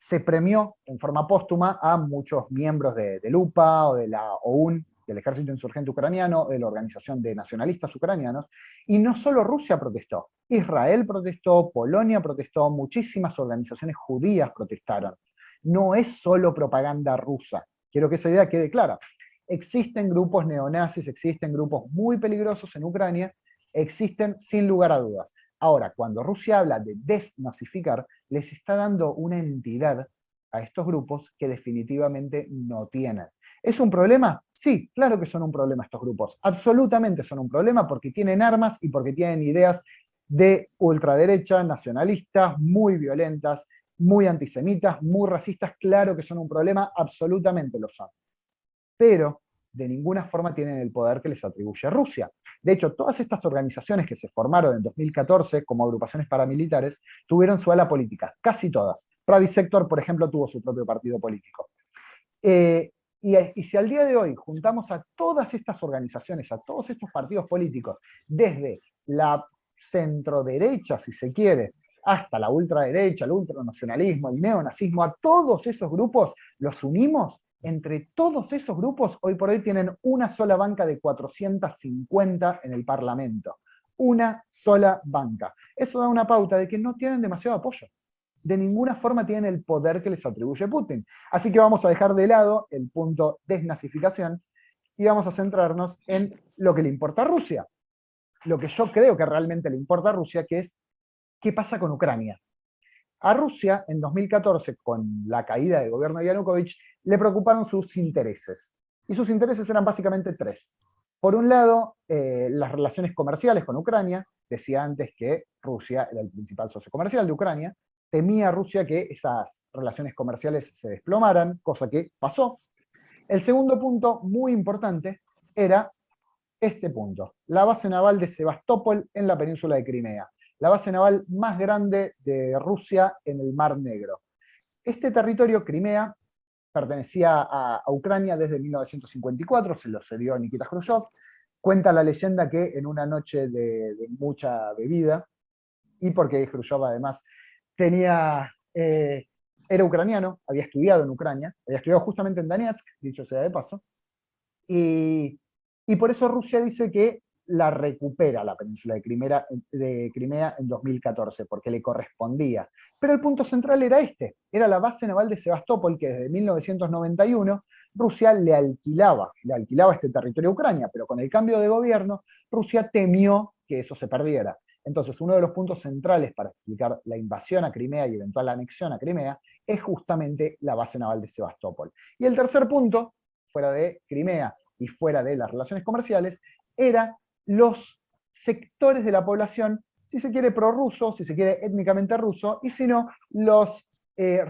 se premió en forma póstuma a muchos miembros del UPA o de la OUN, del Ejército Insurgente Ucraniano, de la Organización de Nacionalistas Ucranianos, y no solo Rusia protestó, Israel protestó, Polonia protestó, muchísimas organizaciones judías protestaron. No es solo propaganda rusa, quiero que esa idea quede clara. Existen grupos neonazis, existen grupos muy peligrosos en Ucrania, existen sin lugar a dudas. Ahora, cuando Rusia habla de desnazificar, les está dando una entidad a estos grupos que definitivamente no tienen. ¿Es un problema? Sí, claro que son un problema estos grupos. Absolutamente son un problema porque tienen armas y porque tienen ideas de ultraderecha, nacionalistas, muy violentas, muy antisemitas, muy racistas. Claro que son un problema, absolutamente lo son. Pero de ninguna forma tienen el poder que les atribuye Rusia. De hecho, todas estas organizaciones que se formaron en 2014 como agrupaciones paramilitares tuvieron su ala política, casi todas. Pravy Sector, por ejemplo, tuvo su propio partido político. Y si al día de hoy juntamos a todas estas organizaciones, a todos estos partidos políticos, desde la centroderecha, si se quiere, hasta la ultraderecha, el ultranacionalismo, el neonazismo, a todos esos grupos los unimos, entre todos esos grupos, hoy por hoy tienen una sola banca de 450 en el Parlamento. Una sola banca. Eso da una pauta de que no tienen demasiado apoyo. De ninguna forma tienen el poder que les atribuye Putin. Así que vamos a dejar de lado el punto desnazificación y vamos a centrarnos en lo que le importa a Rusia. Lo que yo creo que realmente le importa a Rusia, que es qué pasa con Ucrania. A Rusia, en 2014, con la caída del gobierno de Yanukovych, le preocuparon sus intereses. Y sus intereses eran básicamente tres. Por un lado, las relaciones comerciales con Ucrania. Decía antes que Rusia era el principal socio comercial de Ucrania. Temía Rusia que esas relaciones comerciales se desplomaran, cosa que pasó. El segundo punto, muy importante, era este punto: la base naval de Sebastopol en la península de Crimea. La base naval más grande de Rusia en el Mar Negro. Este territorio, Crimea, pertenecía a Ucrania desde 1954, se lo cedió Nikita Khrushchev. Cuenta la leyenda que en una noche de mucha bebida, y porque Khrushchev además era ucraniano, había estudiado en Ucrania, había estudiado justamente en Donetsk, dicho sea de paso, y por eso Rusia dice que la recupera la península de Crimea en 2014, porque le correspondía. Pero el punto central era era la base naval de Sebastopol, que desde 1991 Rusia le alquilaba este territorio a Ucrania, pero con el cambio de gobierno, Rusia temió que eso se perdiera. Entonces, uno de los puntos centrales para explicar la invasión a Crimea y eventual anexión a Crimea es justamente la base naval de Sebastopol. Y el tercer punto, fuera de Crimea y fuera de las relaciones comerciales, era los sectores de la población, si se quiere prorruso, si se quiere étnicamente ruso, y si no, los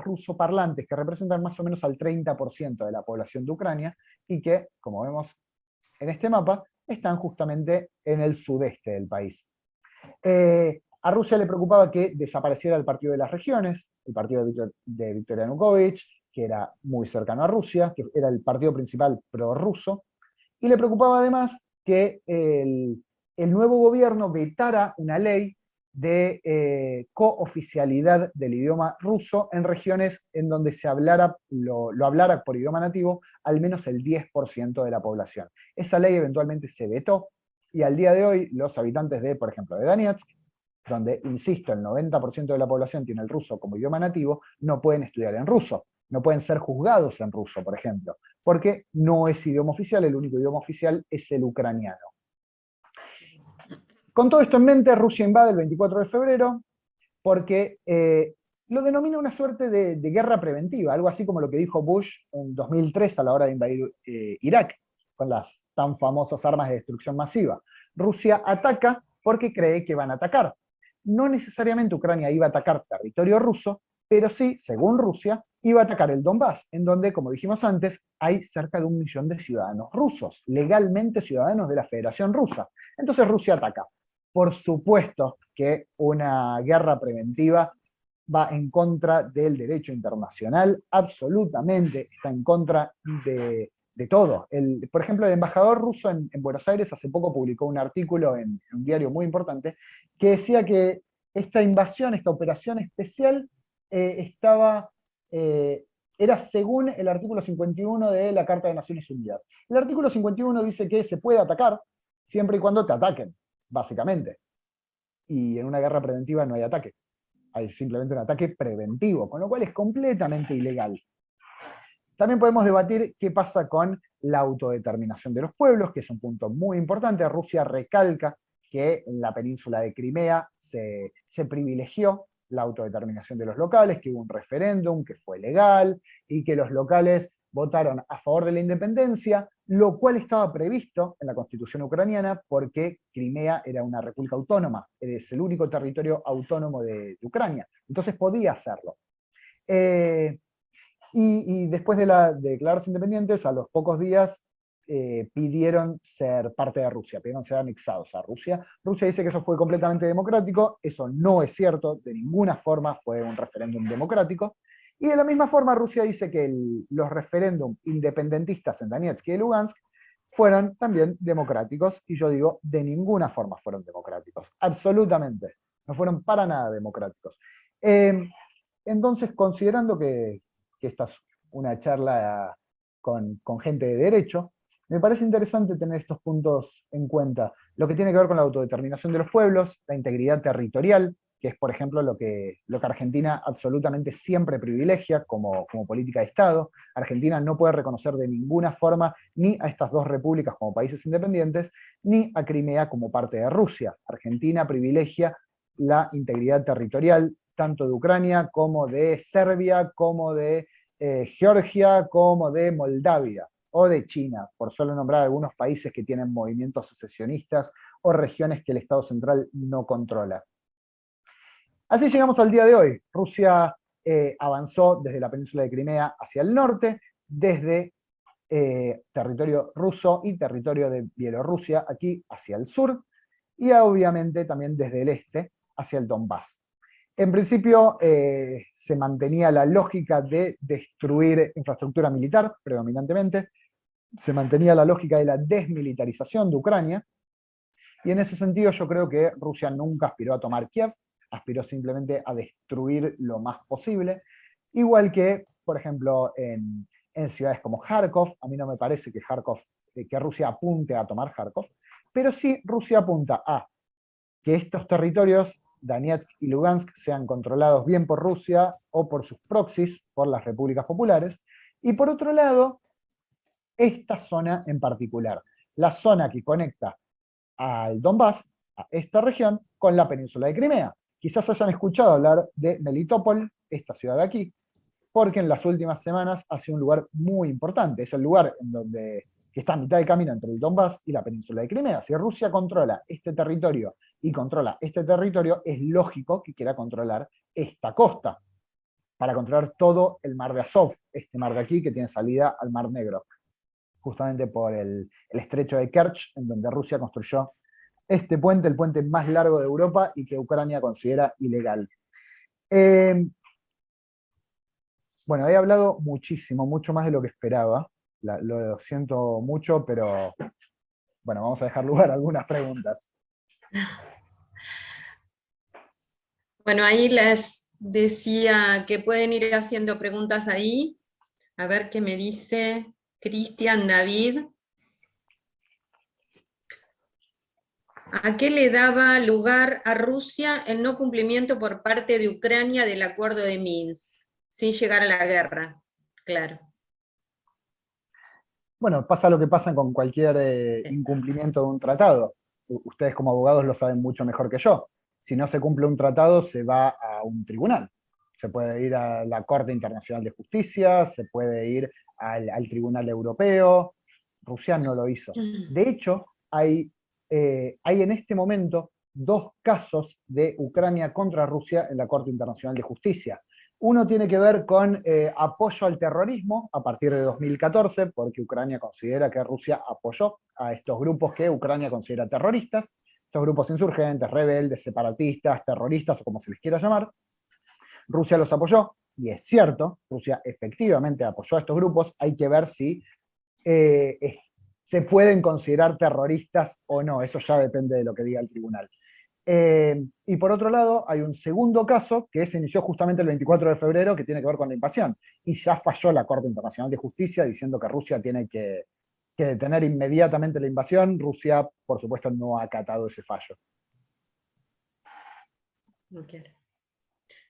rusoparlantes, que representan más o menos al 30% de la población de Ucrania, y que, como vemos en este mapa, están justamente en el sudeste del país. A Rusia le preocupaba que desapareciera el Partido de las Regiones, el partido de Viktor Yanukovych, que era muy cercano a Rusia, que era el partido principal prorruso, y le preocupaba además que el nuevo gobierno vetara una ley de cooficialidad del idioma ruso en regiones en donde se hablara, lo hablara por idioma nativo al menos el 10% de la población. Esa ley eventualmente se vetó, y al día de hoy los habitantes de, por ejemplo, de Donetsk, donde, insisto, el 90% de la población tiene el ruso como idioma nativo, no pueden estudiar en ruso, no pueden ser juzgados en ruso, por ejemplo, porque no es idioma oficial, el único idioma oficial es el ucraniano. Con todo esto en mente, Rusia invade el 24 de febrero porque lo denomina una suerte de guerra preventiva, algo así como lo que dijo Bush en 2003 a la hora de invadir Irak, con las tan famosas armas de destrucción masiva. Rusia ataca porque cree que van a atacar. No necesariamente Ucrania iba a atacar territorio ruso, pero sí, según Rusia, iba a atacar el Donbass, en donde, como dijimos antes, hay cerca de 1 millón de ciudadanos rusos, legalmente ciudadanos de la Federación Rusa. Entonces Rusia ataca. Por supuesto que una guerra preventiva va en contra del derecho internacional, absolutamente está en contra de todo. Por ejemplo, el embajador ruso en Buenos Aires hace poco publicó un artículo en un diario muy importante que decía que esta invasión, esta operación especial, era según el artículo 51 de la Carta de Naciones Unidas. El artículo 51 dice que se puede atacar siempre y cuando te ataquen, básicamente. Y en una guerra preventiva no hay ataque. Hay simplemente un ataque preventivo, con lo cual es completamente ilegal. También podemos debatir qué pasa con la autodeterminación de los pueblos, que es un punto muy importante. Rusia recalca que en la península de Crimea se privilegió la autodeterminación de los locales, que hubo un referéndum que fue legal, y que los locales votaron a favor de la independencia, lo cual estaba previsto en la Constitución ucraniana porque Crimea era una república autónoma, es el único territorio autónomo de Ucrania, entonces podía hacerlo. Y después de declararse independientes, a los pocos días pidieron ser parte de Rusia, pidieron ser anexados a Rusia. Rusia dice que eso fue completamente democrático, eso no es cierto, de ninguna forma fue un referéndum democrático. Y de la misma forma Rusia dice que los referéndums independentistas en Donetsk y Lugansk fueron también democráticos, y yo digo, de ninguna forma fueron democráticos, absolutamente, no fueron para nada democráticos. Entonces, considerando que esta es una charla con gente de derecho, me parece interesante tener estos puntos en cuenta. Lo que tiene que ver con la autodeterminación de los pueblos, la integridad territorial, que es, por ejemplo, lo que Argentina absolutamente siempre privilegia como política de Estado. Argentina no puede reconocer de ninguna forma ni a estas dos repúblicas como países independientes, ni a Crimea como parte de Rusia. Argentina privilegia la integridad territorial, tanto de Ucrania como de Serbia, como de Georgia, como de Moldavia, o de China, por solo nombrar algunos países que tienen movimientos secesionistas o regiones que el Estado central no controla. Así llegamos al día de hoy. Rusia avanzó desde la península de Crimea hacia el norte, desde territorio ruso y territorio de Bielorrusia, aquí hacia el sur, y obviamente también desde el este hacia el Donbass. En principio se mantenía la lógica de destruir infraestructura militar, predominantemente, se mantenía la lógica de la desmilitarización de Ucrania, y en ese sentido yo creo que Rusia nunca aspiró a tomar Kiev, aspiró simplemente a destruir lo más posible, igual que, por ejemplo, en ciudades como Kharkov. A mí no me parece que Rusia apunte a tomar Kharkov, pero sí Rusia apunta a que estos territorios, Donetsk y Lugansk, sean controlados bien por Rusia o por sus proxies, por las repúblicas populares, y por otro lado, esta zona en particular, la zona que conecta al Donbass, a esta región, con la península de Crimea. Quizás hayan escuchado hablar de Melitopol, esta ciudad de aquí, porque en las últimas semanas ha sido un lugar muy importante. Es el lugar en donde, que está a mitad de camino entre el Donbass y la península de Crimea. Si Rusia controla este territorio y controla este territorio, es lógico que quiera controlar esta costa, para controlar todo el mar de Azov, este mar de aquí que tiene salida al Mar Negro, justamente por el estrecho de Kerch, en donde Rusia construyó este puente, el puente más largo de Europa y que Ucrania considera ilegal. Bueno, he hablado muchísimo, mucho más de lo que esperaba. Lo siento mucho, pero bueno, vamos a dejar lugar a algunas preguntas. Bueno, ahí les decía que pueden ir haciendo preguntas ahí. A ver qué me dice Cristian David. ¿A qué le daba lugar a Rusia el no cumplimiento por parte de Ucrania del acuerdo de Minsk, sin llegar a la guerra? Claro. Bueno, pasa lo que pasa con cualquier incumplimiento de un tratado. Ustedes como abogados lo saben mucho mejor que yo. Si no se cumple un tratado, se va a un tribunal. Se puede ir a la Corte Internacional de Justicia, se puede ir al Tribunal Europeo. Rusia no lo hizo. De hecho, hay en este momento 2 casos de Ucrania contra Rusia en la Corte Internacional de Justicia. Uno tiene que ver con apoyo al terrorismo a partir de 2014, porque Ucrania considera que Rusia apoyó a estos grupos que Ucrania considera terroristas, estos grupos insurgentes, rebeldes, separatistas, terroristas o como se les quiera llamar. Rusia los apoyó, y es cierto, Rusia efectivamente apoyó a estos grupos. Hay que ver si se pueden considerar terroristas o no, eso ya depende de lo que diga el tribunal. Y por otro lado, hay un segundo caso que se inició justamente el 24 de febrero, que tiene que ver con la invasión, y ya falló la Corte Internacional de Justicia diciendo que Rusia tiene que detener inmediatamente la invasión. Rusia, por supuesto, no ha acatado ese fallo. Okay.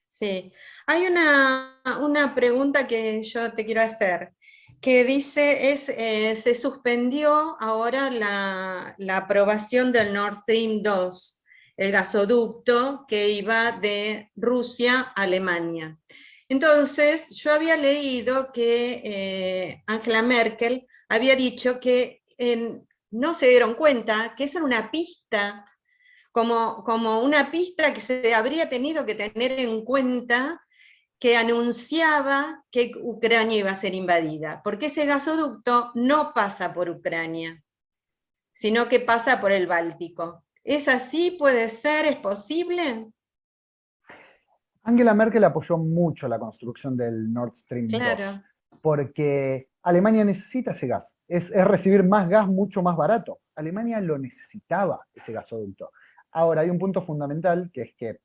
Sí, hay una pregunta que yo te quiero hacer, que dice, se suspendió ahora la aprobación del Nord Stream 2, el gasoducto que iba de Rusia a Alemania. Entonces, yo había leído que Angela Merkel había dicho que no se dieron cuenta que esa era una pista, como una pista que se habría tenido que tener en cuenta, que anunciaba que Ucrania iba a ser invadida, porque ese gasoducto no pasa por Ucrania, sino que pasa por el Báltico. ¿Es así? ¿Puede ser? ¿Es posible? Angela Merkel apoyó mucho la construcción del Nord Stream 2, claro, porque Alemania necesita ese gas. Es recibir más gas mucho más barato. Alemania lo necesitaba, ese gasoducto. Ahora, hay un punto fundamental, que es que,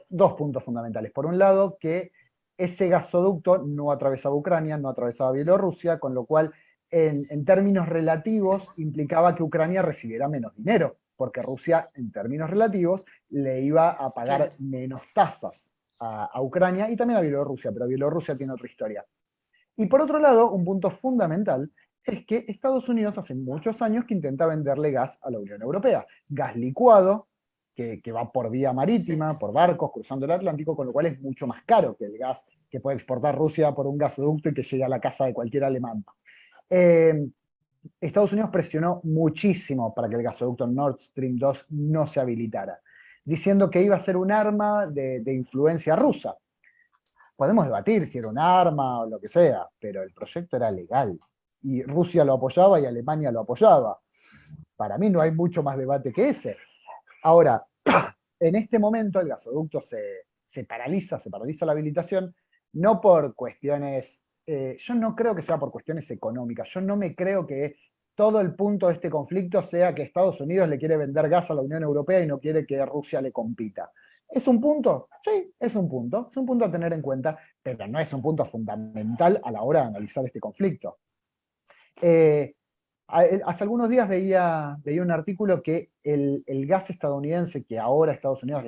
2 puntos fundamentales. Por un lado, que ese gasoducto no atravesaba Ucrania, no atravesaba Bielorrusia, con lo cual, en términos relativos, implicaba que Ucrania recibiera menos dinero, porque Rusia, en términos relativos, le iba a pagar claro, menos tasas a Ucrania y también a Bielorrusia, pero Bielorrusia tiene otra historia. Y por otro lado, un punto fundamental es que Estados Unidos hace muchos años que intenta venderle gas a la Unión Europea. Gas licuado, que va por vía marítima, por barcos, cruzando el Atlántico, con lo cual es mucho más caro que el gas que puede exportar Rusia por un gasoducto y que llegue a la casa de cualquier alemán. Estados Unidos presionó muchísimo para que el gasoducto Nord Stream 2 no se habilitara, diciendo que iba a ser un arma de influencia rusa. Podemos debatir si era un arma o lo que sea, pero el proyecto era legal. Y Rusia lo apoyaba y Alemania lo apoyaba. Para mí no hay mucho más debate que ese. Ahora, en este momento el gasoducto se paraliza la habilitación, no por cuestiones, yo no creo que sea por cuestiones económicas. Yo no me creo que todo el punto de este conflicto sea que Estados Unidos le quiere vender gas a la Unión Europea y no quiere que Rusia le compita. ¿Es un punto? Sí, es un punto a tener en cuenta, pero no es un punto fundamental a la hora de analizar este conflicto. Hace algunos días veía un artículo que el gas estadounidense que ahora Estados Unidos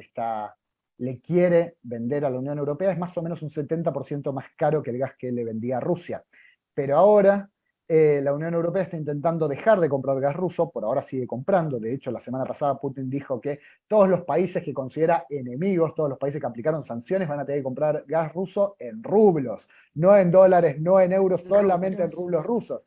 le quiere vender a la Unión Europea es más o menos un 70% más caro que el gas que le vendía a Rusia. Pero ahora La Unión Europea está intentando dejar de comprar gas ruso, por ahora sigue comprando. De hecho, la semana pasada Putin dijo que todos los países que considera enemigos, todos los países que aplicaron sanciones, van a tener que comprar gas ruso en rublos, no en dólares, no en euros, solamente en rublos rusos.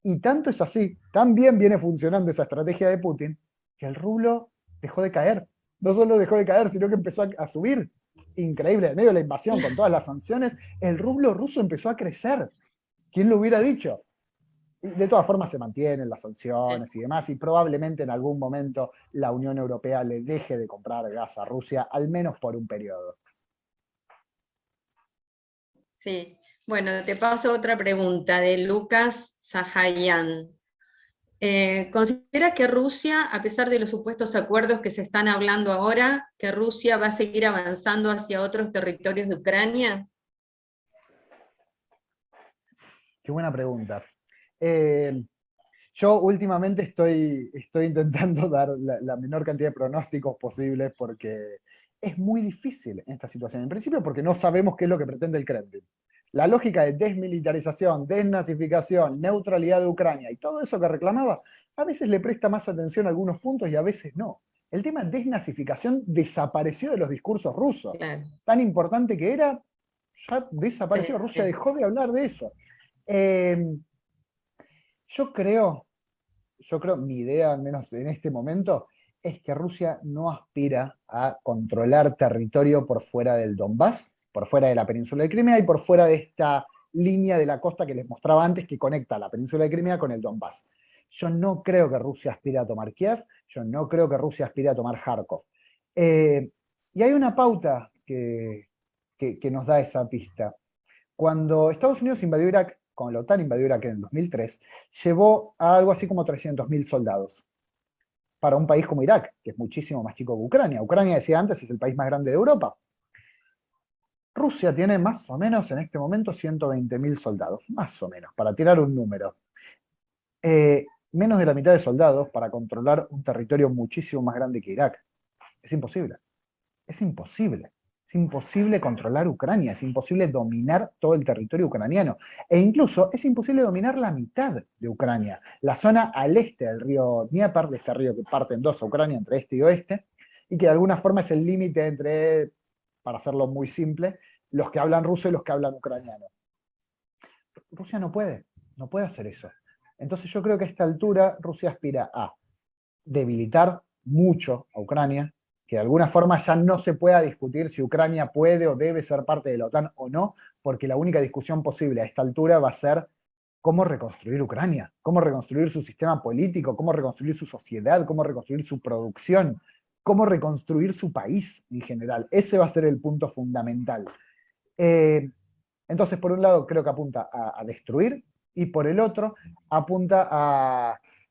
Y tanto es así, tan bien viene funcionando esa estrategia de Putin, que el rublo dejó de caer. No solo dejó de caer, sino que empezó a subir. Increíble, en medio de la invasión, con todas las sanciones, el rublo ruso empezó a crecer. ¿Quién lo hubiera dicho? Y de todas formas se mantienen las sanciones y demás, y probablemente en algún momento la Unión Europea le deje de comprar gas a Rusia, al menos por un periodo. Sí, bueno, te paso otra pregunta de Lucas Zahayan. ¿Considera que Rusia, a pesar de los supuestos acuerdos que se están hablando ahora, que Rusia va a seguir avanzando hacia otros territorios de Ucrania? Qué buena pregunta. Yo últimamente estoy intentando dar la menor cantidad de pronósticos posibles porque es muy difícil en esta situación. En principio porque no sabemos qué es lo que pretende el Kremlin. La lógica de desmilitarización, desnazificación, neutralidad de Ucrania y todo eso que reclamaba, a veces le presta más atención a algunos puntos y a veces no. El tema desnazificación desapareció de los discursos rusos. Claro. Tan importante que era, ya desapareció. Sí. Rusia dejó de hablar de eso. Yo creo, mi idea, al menos en este momento, es que Rusia no aspira a controlar territorio por fuera del Donbass, por fuera de la península de Crimea y por fuera de esta línea de la costa que les mostraba antes que conecta la península de Crimea con el Donbass. Yo no creo que Rusia aspire a tomar Kiev, yo no creo que Rusia aspire a tomar Kharkov. Y hay una pauta que nos da esa pista. Cuando Estados Unidos invadió Irak, cuando la OTAN invadió Irak en el 2003, llevó a algo así como 300.000 soldados para un país como Irak, que es muchísimo más chico que Ucrania. Ucrania, decía antes, es el país más grande de Europa. Rusia tiene más o menos en este momento 120.000 soldados, más o menos, para tirar un número. Menos de la mitad de soldados para controlar un territorio muchísimo más grande que Irak. Es imposible. Es imposible. Es imposible controlar Ucrania, es imposible dominar todo el territorio ucraniano. E incluso es imposible dominar la mitad de Ucrania. La zona al este del río Dnieper, de este río que parte en dos a Ucrania, entre este y oeste, y que de alguna forma es el límite entre, para hacerlo muy simple, los que hablan ruso y los que hablan ucraniano. Rusia no puede hacer eso. Entonces yo creo que a esta altura Rusia aspira a debilitar mucho a Ucrania, que de alguna forma ya no se pueda discutir si Ucrania puede o debe ser parte de la OTAN o no, porque la única discusión posible a esta altura va a ser cómo reconstruir Ucrania, cómo reconstruir su sistema político, cómo reconstruir su sociedad, cómo reconstruir su producción, cómo reconstruir su país en general. Ese va a ser el punto fundamental. Entonces, por un lado, creo que apunta a destruir, y por el otro, apunta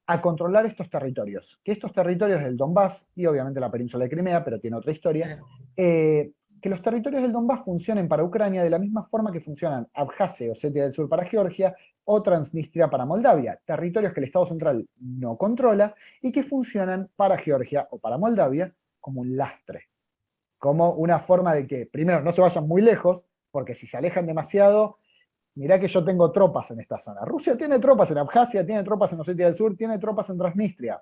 a controlar estos territorios. Que estos territorios del Donbass, y obviamente la península de Crimea, pero tiene otra historia, que los territorios del Donbass funcionen para Ucrania de la misma forma que funcionan Abjasia y Osetia del Sur para Georgia, o Transnistria para Moldavia, territorios que el Estado central no controla, y que funcionan para Georgia o para Moldavia como un lastre. Como una forma de que, primero, no se vayan muy lejos, porque si se alejan demasiado, mirá que yo tengo tropas en esta zona. Rusia tiene tropas en Abjasia, tiene tropas en Osetia del Sur, tiene tropas en Transnistria.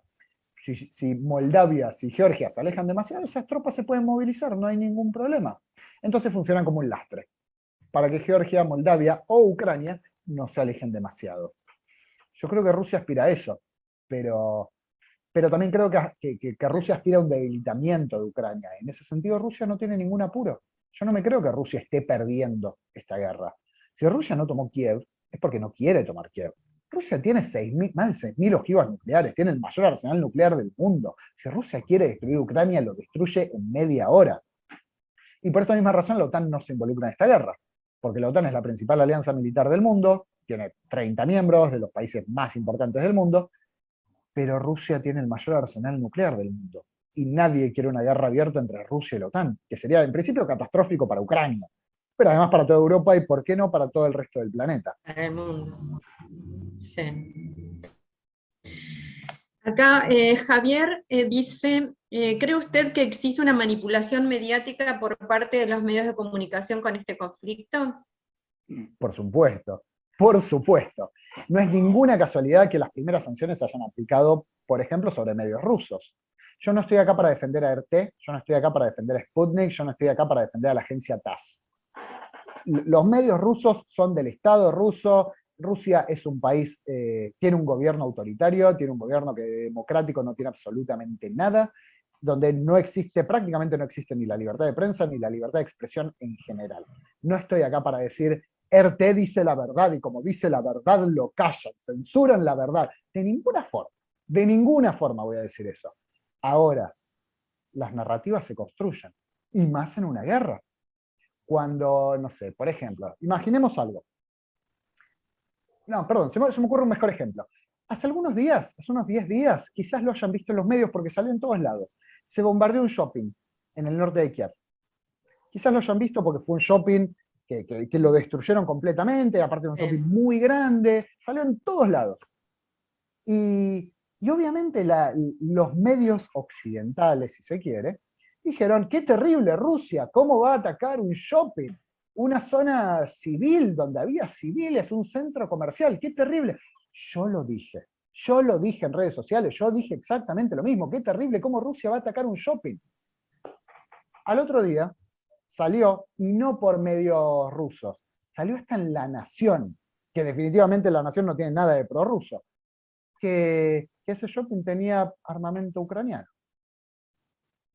Si Moldavia, si Georgia se alejan demasiado, esas tropas se pueden movilizar, no hay ningún problema. Entonces funcionan como un lastre, para que Georgia, Moldavia o Ucrania no se alejen demasiado. Yo creo que Rusia aspira a eso, pero también creo que Rusia aspira a un debilitamiento de Ucrania. En ese sentido, Rusia no tiene ningún apuro. Yo no me creo que Rusia esté perdiendo esta guerra. Si Rusia no tomó Kiev, es porque no quiere tomar Kiev. Rusia tiene más de 6.000 ojivas nucleares, tiene el mayor arsenal nuclear del mundo. Si Rusia quiere destruir Ucrania, lo destruye en media hora. Y por esa misma razón la OTAN no se involucra en esta guerra, porque la OTAN es la principal alianza militar del mundo, tiene 30 miembros de los países más importantes del mundo, pero Rusia tiene el mayor arsenal nuclear del mundo. Y nadie quiere una guerra abierta entre Rusia y la OTAN, que sería en principio catastrófico para Ucrania, pero además para toda Europa y, ¿por qué no, para todo el resto del planeta? Para el mundo. Sí. Acá Javier dice, ¿cree usted que existe una manipulación mediática por parte de los medios de comunicación con este conflicto? Por supuesto. Por supuesto. No es ninguna casualidad que las primeras sanciones se hayan aplicado, por ejemplo, sobre medios rusos. Yo no estoy acá para defender a RT, yo no estoy acá para defender a Sputnik, yo no estoy acá para defender a la agencia TASS. Los medios rusos son del Estado ruso. Rusia es un país, tiene un gobierno autoritario, tiene un gobierno que democrático no tiene absolutamente nada, donde no existe, prácticamente no existe ni la libertad de prensa ni la libertad de expresión en general. No estoy acá para decir, RT dice la verdad y como dice la verdad lo callan, censuran la verdad. De ninguna forma voy a decir eso. Ahora, las narrativas se construyen, y más en una guerra. Cuando, no sé, por ejemplo, imaginemos algo. No, perdón, se me ocurre un mejor ejemplo. Hace algunos días, hace unos 10 días, quizás lo hayan visto en los medios porque salió en todos lados, se bombardeó un shopping en el norte de Kiev. Quizás lo hayan visto porque fue un shopping que lo destruyeron completamente, aparte de un shopping muy grande, salió en todos lados. Y obviamente los medios occidentales, si se quiere, dijeron, qué terrible Rusia, ¿cómo va a atacar un shopping? Una zona civil donde había civiles, un centro comercial, qué terrible. Yo lo dije en redes sociales, yo dije exactamente lo mismo, qué terrible, ¿cómo Rusia va a atacar un shopping? Al otro día salió, y no por medios rusos, salió hasta en La Nación, que definitivamente La Nación no tiene nada de prorruso, que ese shopping tenía armamento ucraniano.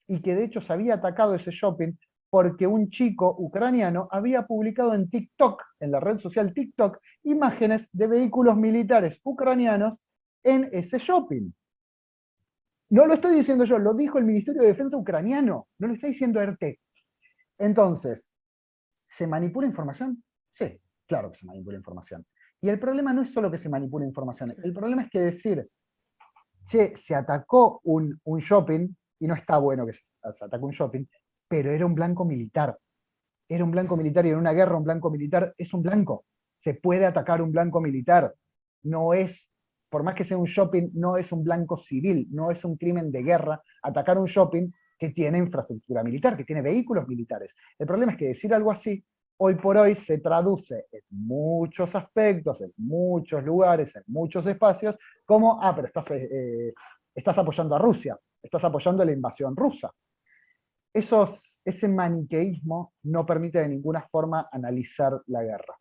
Y que de hecho se había atacado ese shopping porque un chico ucraniano había publicado en TikTok, en la red social TikTok, imágenes de vehículos militares ucranianos en ese shopping. No lo estoy diciendo yo, lo dijo el Ministerio de Defensa ucraniano, no lo está diciendo RT. Entonces, ¿se manipula información? Sí, claro que se manipula información. Y el problema no es solo que se manipula información, el problema es que decir, che, se atacó un shopping, y no está bueno que se ataque un shopping, pero era un blanco militar. Era un blanco militar, y en una guerra un blanco militar es un blanco. Se puede atacar un blanco militar. No es, por más que sea un shopping, no es un blanco civil, no es un crimen de guerra atacar un shopping que tiene infraestructura militar, que tiene vehículos militares. El problema es que decir algo así, hoy por hoy se traduce en muchos aspectos, en muchos lugares, en muchos espacios, como, pero estás apoyando a Rusia, estás apoyando la invasión rusa. Ese maniqueísmo no permite de ninguna forma analizar la guerra.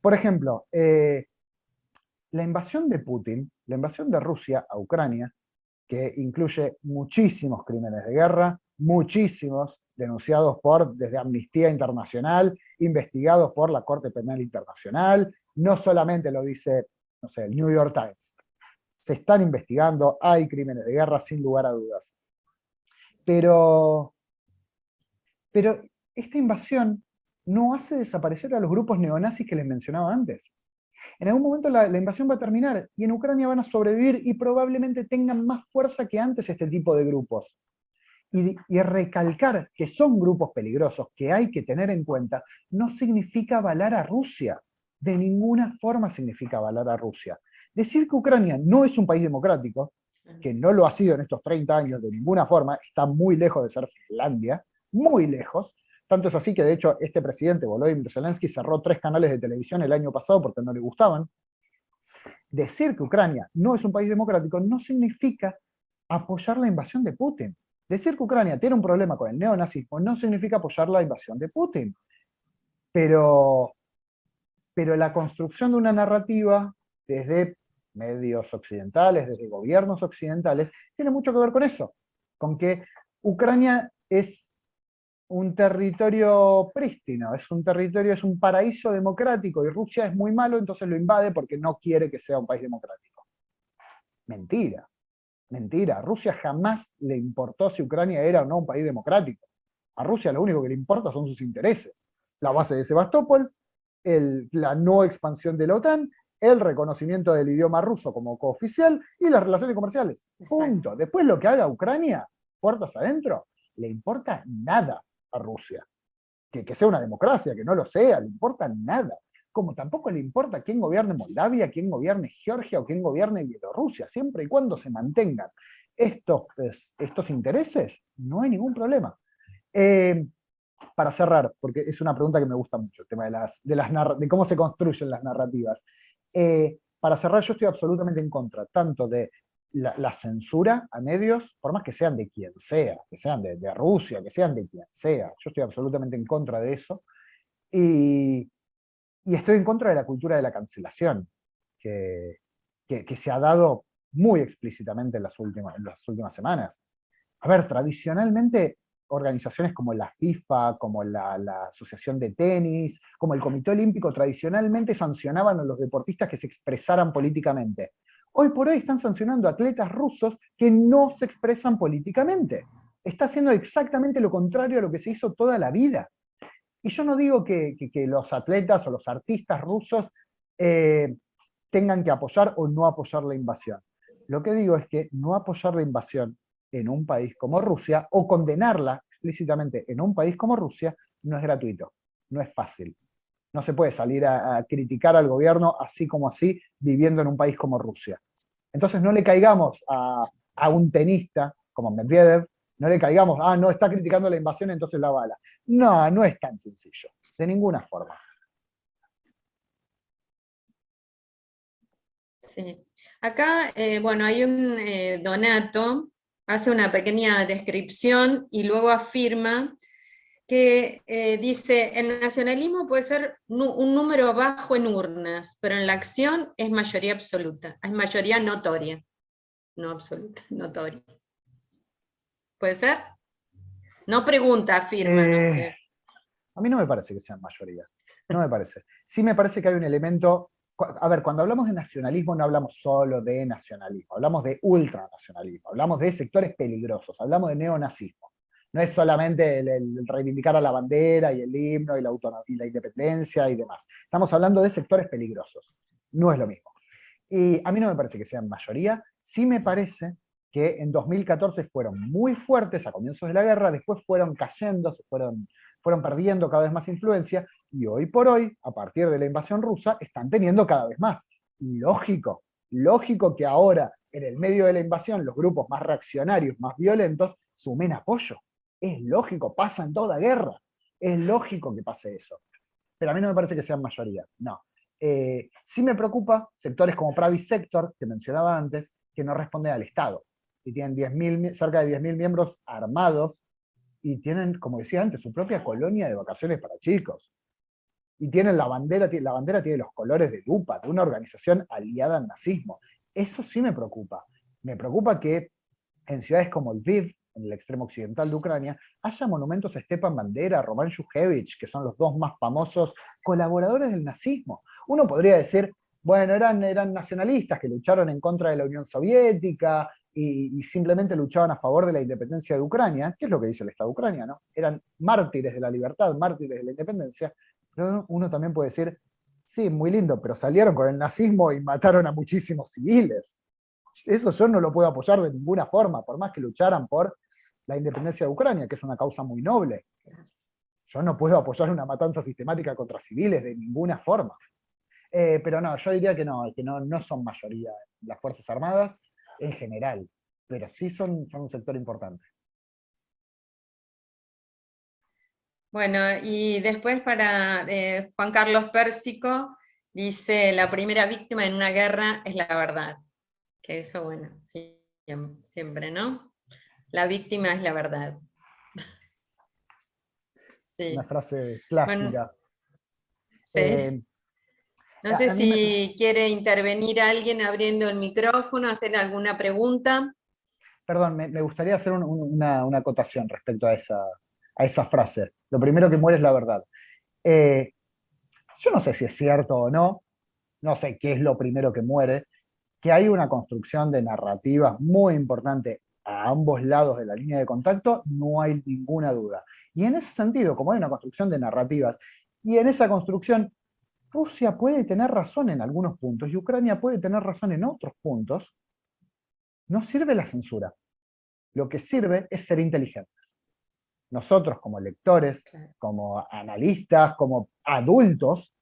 Por ejemplo, la invasión de Putin, la invasión de Rusia a Ucrania, que incluye muchísimos crímenes de guerra, muchísimos denunciados desde Amnistía Internacional, investigados por la Corte Penal Internacional, no solamente lo dice, no sé, el New York Times. Se están investigando, hay crímenes de guerra sin lugar a dudas. Pero esta invasión no hace desaparecer a los grupos neonazis que les mencionaba antes. En algún momento la invasión va a terminar y en Ucrania van a sobrevivir y probablemente tengan más fuerza que antes este tipo de grupos. Y recalcar que son grupos peligrosos que hay que tener en cuenta no significa avalar a Rusia. De ninguna forma significa avalar a Rusia. Decir que Ucrania no es un país democrático, que no lo ha sido en estos 30 años de ninguna forma, está muy lejos de ser Finlandia, muy lejos. Tanto es así que de hecho este presidente, Volodymyr Zelensky, cerró 3 canales de televisión el año pasado porque no le gustaban. Decir que Ucrania no es un país democrático no significa apoyar la invasión de Putin. Decir que Ucrania tiene un problema con el neonazismo no significa apoyar la invasión de Putin. Pero la construcción de una narrativa desde medios occidentales, desde gobiernos occidentales, tiene mucho que ver con eso, con que Ucrania es un territorio prístino, es un paraíso democrático, y Rusia es muy malo, entonces lo invade porque no quiere que sea un país democrático. Mentira, mentira. A Rusia jamás le importó si Ucrania era o no un país democrático. A Rusia lo único que le importa son sus intereses. La base de Sebastopol, la no expansión de la OTAN, el reconocimiento del idioma ruso como cooficial y las relaciones comerciales. Punto. Después lo que haga Ucrania, puertas adentro, le importa nada a Rusia. Que sea una democracia, que no lo sea, le importa nada. Como tampoco le importa quién gobierne Moldavia, quién gobierne Georgia o quién gobierne Bielorrusia, siempre y cuando se mantengan estos intereses, no hay ningún problema. para cerrar, porque es una pregunta que me gusta mucho, el tema de cómo se construyen las narrativas. Para cerrar, yo estoy absolutamente en contra, tanto de la censura a medios, por más que sean de quien sea, que sean de Rusia, que sean de quien sea, yo estoy absolutamente en contra de eso, y estoy en contra de la cultura de la cancelación, que se ha dado muy explícitamente en las últimas semanas. A ver, tradicionalmente organizaciones como la FIFA, como la Asociación de Tenis, como el Comité Olímpico, tradicionalmente sancionaban a los deportistas que se expresaran políticamente. Hoy por hoy están sancionando a atletas rusos que no se expresan políticamente. Está haciendo exactamente lo contrario a lo que se hizo toda la vida. Y yo no digo que los atletas o los artistas rusos tengan que apoyar o no apoyar la invasión. Lo que digo es que no apoyar la invasión en un país como Rusia, o condenarla explícitamente en un país como Rusia, no es gratuito, no es fácil. No se puede salir a criticar al gobierno así como así, viviendo en un país como Rusia. Entonces no le caigamos a un tenista como Medvedev, no le caigamos, no, está criticando la invasión, entonces la bala. No, no es tan sencillo, de ninguna forma. Sí. Acá, bueno, hay un Donato, hace una pequeña descripción y luego afirma que dice, el nacionalismo puede ser un número bajo en urnas, pero en la acción es mayoría absoluta, es mayoría notoria, no absoluta, notoria. ¿Puede ser? No pregunta, afirma. A mí no me parece que sean mayoría, no me parece. Sí me parece que hay un elemento. A ver, cuando hablamos de nacionalismo no hablamos solo de nacionalismo, hablamos de ultranacionalismo, hablamos de sectores peligrosos, hablamos de neonazismo. No es solamente el reivindicar a la bandera y el himno y y la independencia y demás. Estamos hablando de sectores peligrosos. No es lo mismo. Y a mí no me parece que sean mayoría. Sí me parece que en 2014 fueron muy fuertes a comienzos de la guerra, después fueron cayendo, fueron perdiendo cada vez más influencia, y hoy por hoy, a partir de la invasión rusa, están teniendo cada vez más. Lógico que ahora, en el medio de la invasión, los grupos más reaccionarios, más violentos, sumen apoyo. Es lógico, pasa en toda guerra. Es lógico que pase eso. Pero a mí no me parece que sean mayoría, no. Sí me preocupa sectores como Pravi Sector, que mencionaba antes, que no responden al Estado, y tienen cerca de 10.000 miembros armados, y tienen, como decía antes, su propia colonia de vacaciones para chicos. Y tienen la bandera tiene los colores de Lupa, de una organización aliada al nazismo. Eso sí me preocupa. Me preocupa que en ciudades como Lviv, en el extremo occidental de Ucrania, haya monumentos a Stepan Bandera, a Roman Shukhevich, que son los dos más famosos colaboradores del nazismo. Uno podría decir, bueno, eran nacionalistas que lucharon en contra de la Unión Soviética y simplemente luchaban a favor de la independencia de Ucrania, que es lo que dice el Estado ucraniano. Eran mártires de la libertad, mártires de la independencia. Pero uno también puede decir, sí, muy lindo, pero salieron con el nazismo y mataron a muchísimos civiles. Eso yo no lo puedo apoyar de ninguna forma, por más que lucharan por la independencia de Ucrania, que es una causa muy noble. Yo no puedo apoyar una matanza sistemática contra civiles de ninguna forma. Pero no, yo diría que no son mayoría las Fuerzas Armadas en general, pero sí son un sector importante. Bueno, y después para Juan Carlos Pérsico, dice, la primera víctima en una guerra es la verdad. Que eso, bueno, siempre, ¿no? La víctima es la verdad. Sí. Una frase clásica. Bueno, sí. No sé si quiere intervenir alguien abriendo el micrófono, hacer alguna pregunta. Perdón, me gustaría hacer una acotación respecto a esa frase. Lo primero que muere es la verdad. Yo no sé si es cierto o no sé qué es lo primero que muere, que hay una construcción de narrativas muy importante a ambos lados de la línea de contacto, no hay ninguna duda. Y en ese sentido, como hay una construcción de narrativas, y en esa construcción Rusia puede tener razón en algunos puntos y Ucrania puede tener razón en otros puntos, no sirve la censura. Lo que sirve es ser inteligentes. Nosotros como lectores, como analistas, como adultos,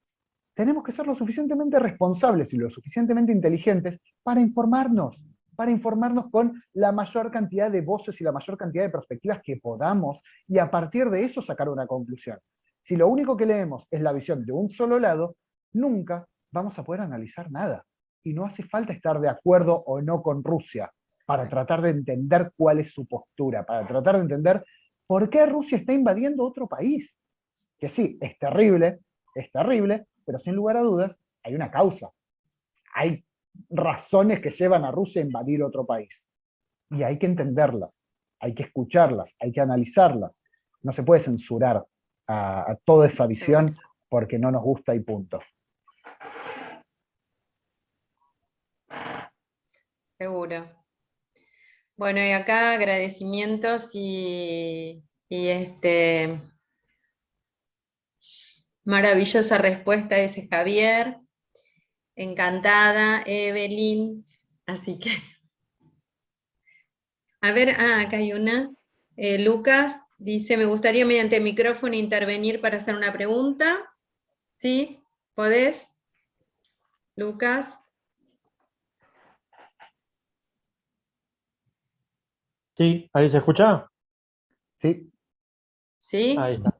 tenemos que ser lo suficientemente responsables y lo suficientemente inteligentes para informarnos, para informarnos con la mayor cantidad de voces y la mayor cantidad de perspectivas que podamos, y a partir de eso sacar una conclusión. Si lo único que leemos es la visión de un solo lado, nunca vamos a poder analizar nada. Y no hace falta estar de acuerdo o no con Rusia para tratar de entender cuál es su postura, para tratar de entender por qué Rusia está invadiendo otro país. Que sí, es terrible, pero sin lugar a dudas hay una causa. Hay razones que llevan a Rusia a invadir otro país. Y hay que entenderlas, hay que escucharlas, hay que analizarlas. No se puede censurar a toda esa visión porque no nos gusta y punto. Seguro. Bueno, y acá agradecimientos maravillosa respuesta ese Javier. Encantada, Evelyn. Así que. A ver, acá hay una. Lucas dice, me gustaría mediante micrófono intervenir para hacer una pregunta. ¿Sí? ¿Podés? Lucas. Sí, ¿ahí se escucha? Sí. ¿Sí? Ahí está.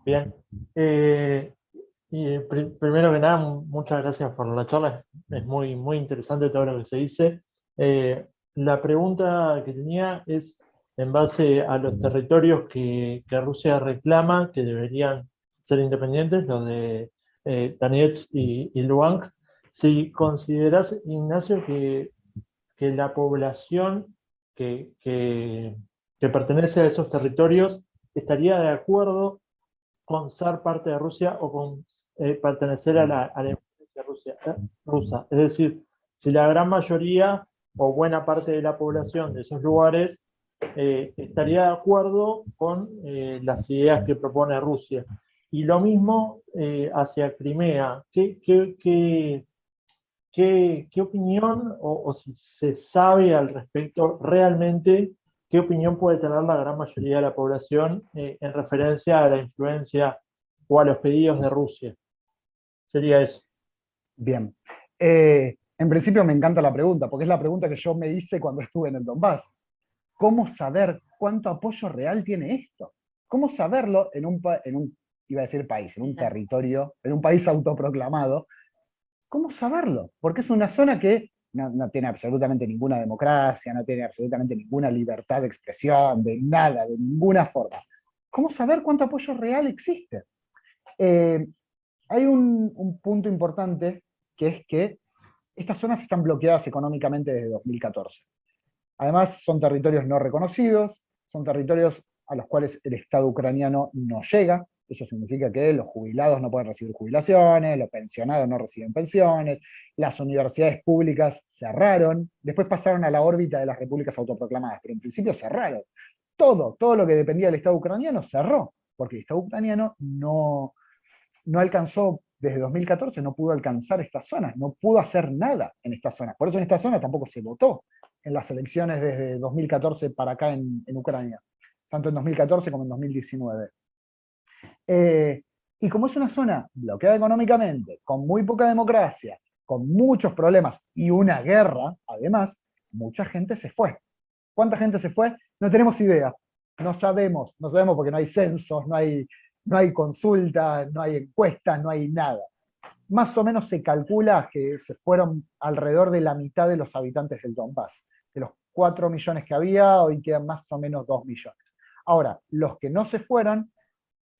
Bien. Primero que nada, muchas gracias por la charla. Es muy, muy interesante todo lo que se dice. La pregunta que tenía es en base a los territorios que Rusia reclama que deberían ser independientes, los de Donetsk y Lugansk. Si considerás, Ignacio, que la población que pertenece a esos territorios estaría de acuerdo con ser parte de Rusia o con pertenecer a la influencia rusa. Es decir, si la gran mayoría o buena parte de la población de esos lugares estaría de acuerdo con las ideas que propone Rusia. Y lo mismo hacia Crimea. ¿Qué opinión, o si se sabe al respecto realmente, qué opinión puede tener la gran mayoría de la población en referencia a la influencia o a los pedidos de Rusia? Sería eso. Bien. En principio me encanta la pregunta, porque es la pregunta que yo me hice cuando estuve en el Donbass. ¿Cómo saber cuánto apoyo real tiene esto? ¿Cómo saberlo en un iba a decir país, en un territorio, en un país autoproclamado? ¿Cómo saberlo? Porque es una zona que no tiene absolutamente ninguna democracia, no tiene absolutamente ninguna libertad de expresión, de nada, de ninguna forma. ¿Cómo saber cuánto apoyo real existe? Hay un punto importante, que es que estas zonas están bloqueadas económicamente desde 2014. Además, son territorios no reconocidos, son territorios a los cuales el Estado ucraniano no llega. Eso significa que los jubilados no pueden recibir jubilaciones, los pensionados no reciben pensiones, las universidades públicas cerraron, después pasaron a la órbita de las repúblicas autoproclamadas, pero en principio cerraron. Todo lo que dependía del Estado ucraniano cerró, porque el Estado ucraniano no alcanzó, desde 2014 no pudo alcanzar estas zonas, no pudo hacer nada en estas zonas. Por eso en esta zona tampoco se votó en las elecciones desde 2014 para acá en Ucrania, tanto en 2014 como en 2019. Y como es una zona bloqueada económicamente, con muy poca democracia, con muchos problemas y una guerra, además, mucha gente se fue. ¿Cuánta gente se fue? No tenemos idea. No sabemos porque no hay censos, no hay consultas, no hay encuestas, no hay nada. Más o menos se calcula que se fueron alrededor de la mitad de los habitantes del Donbass. De los 4 millones que había, hoy quedan más o menos 2 millones. Ahora, los que no se fueron,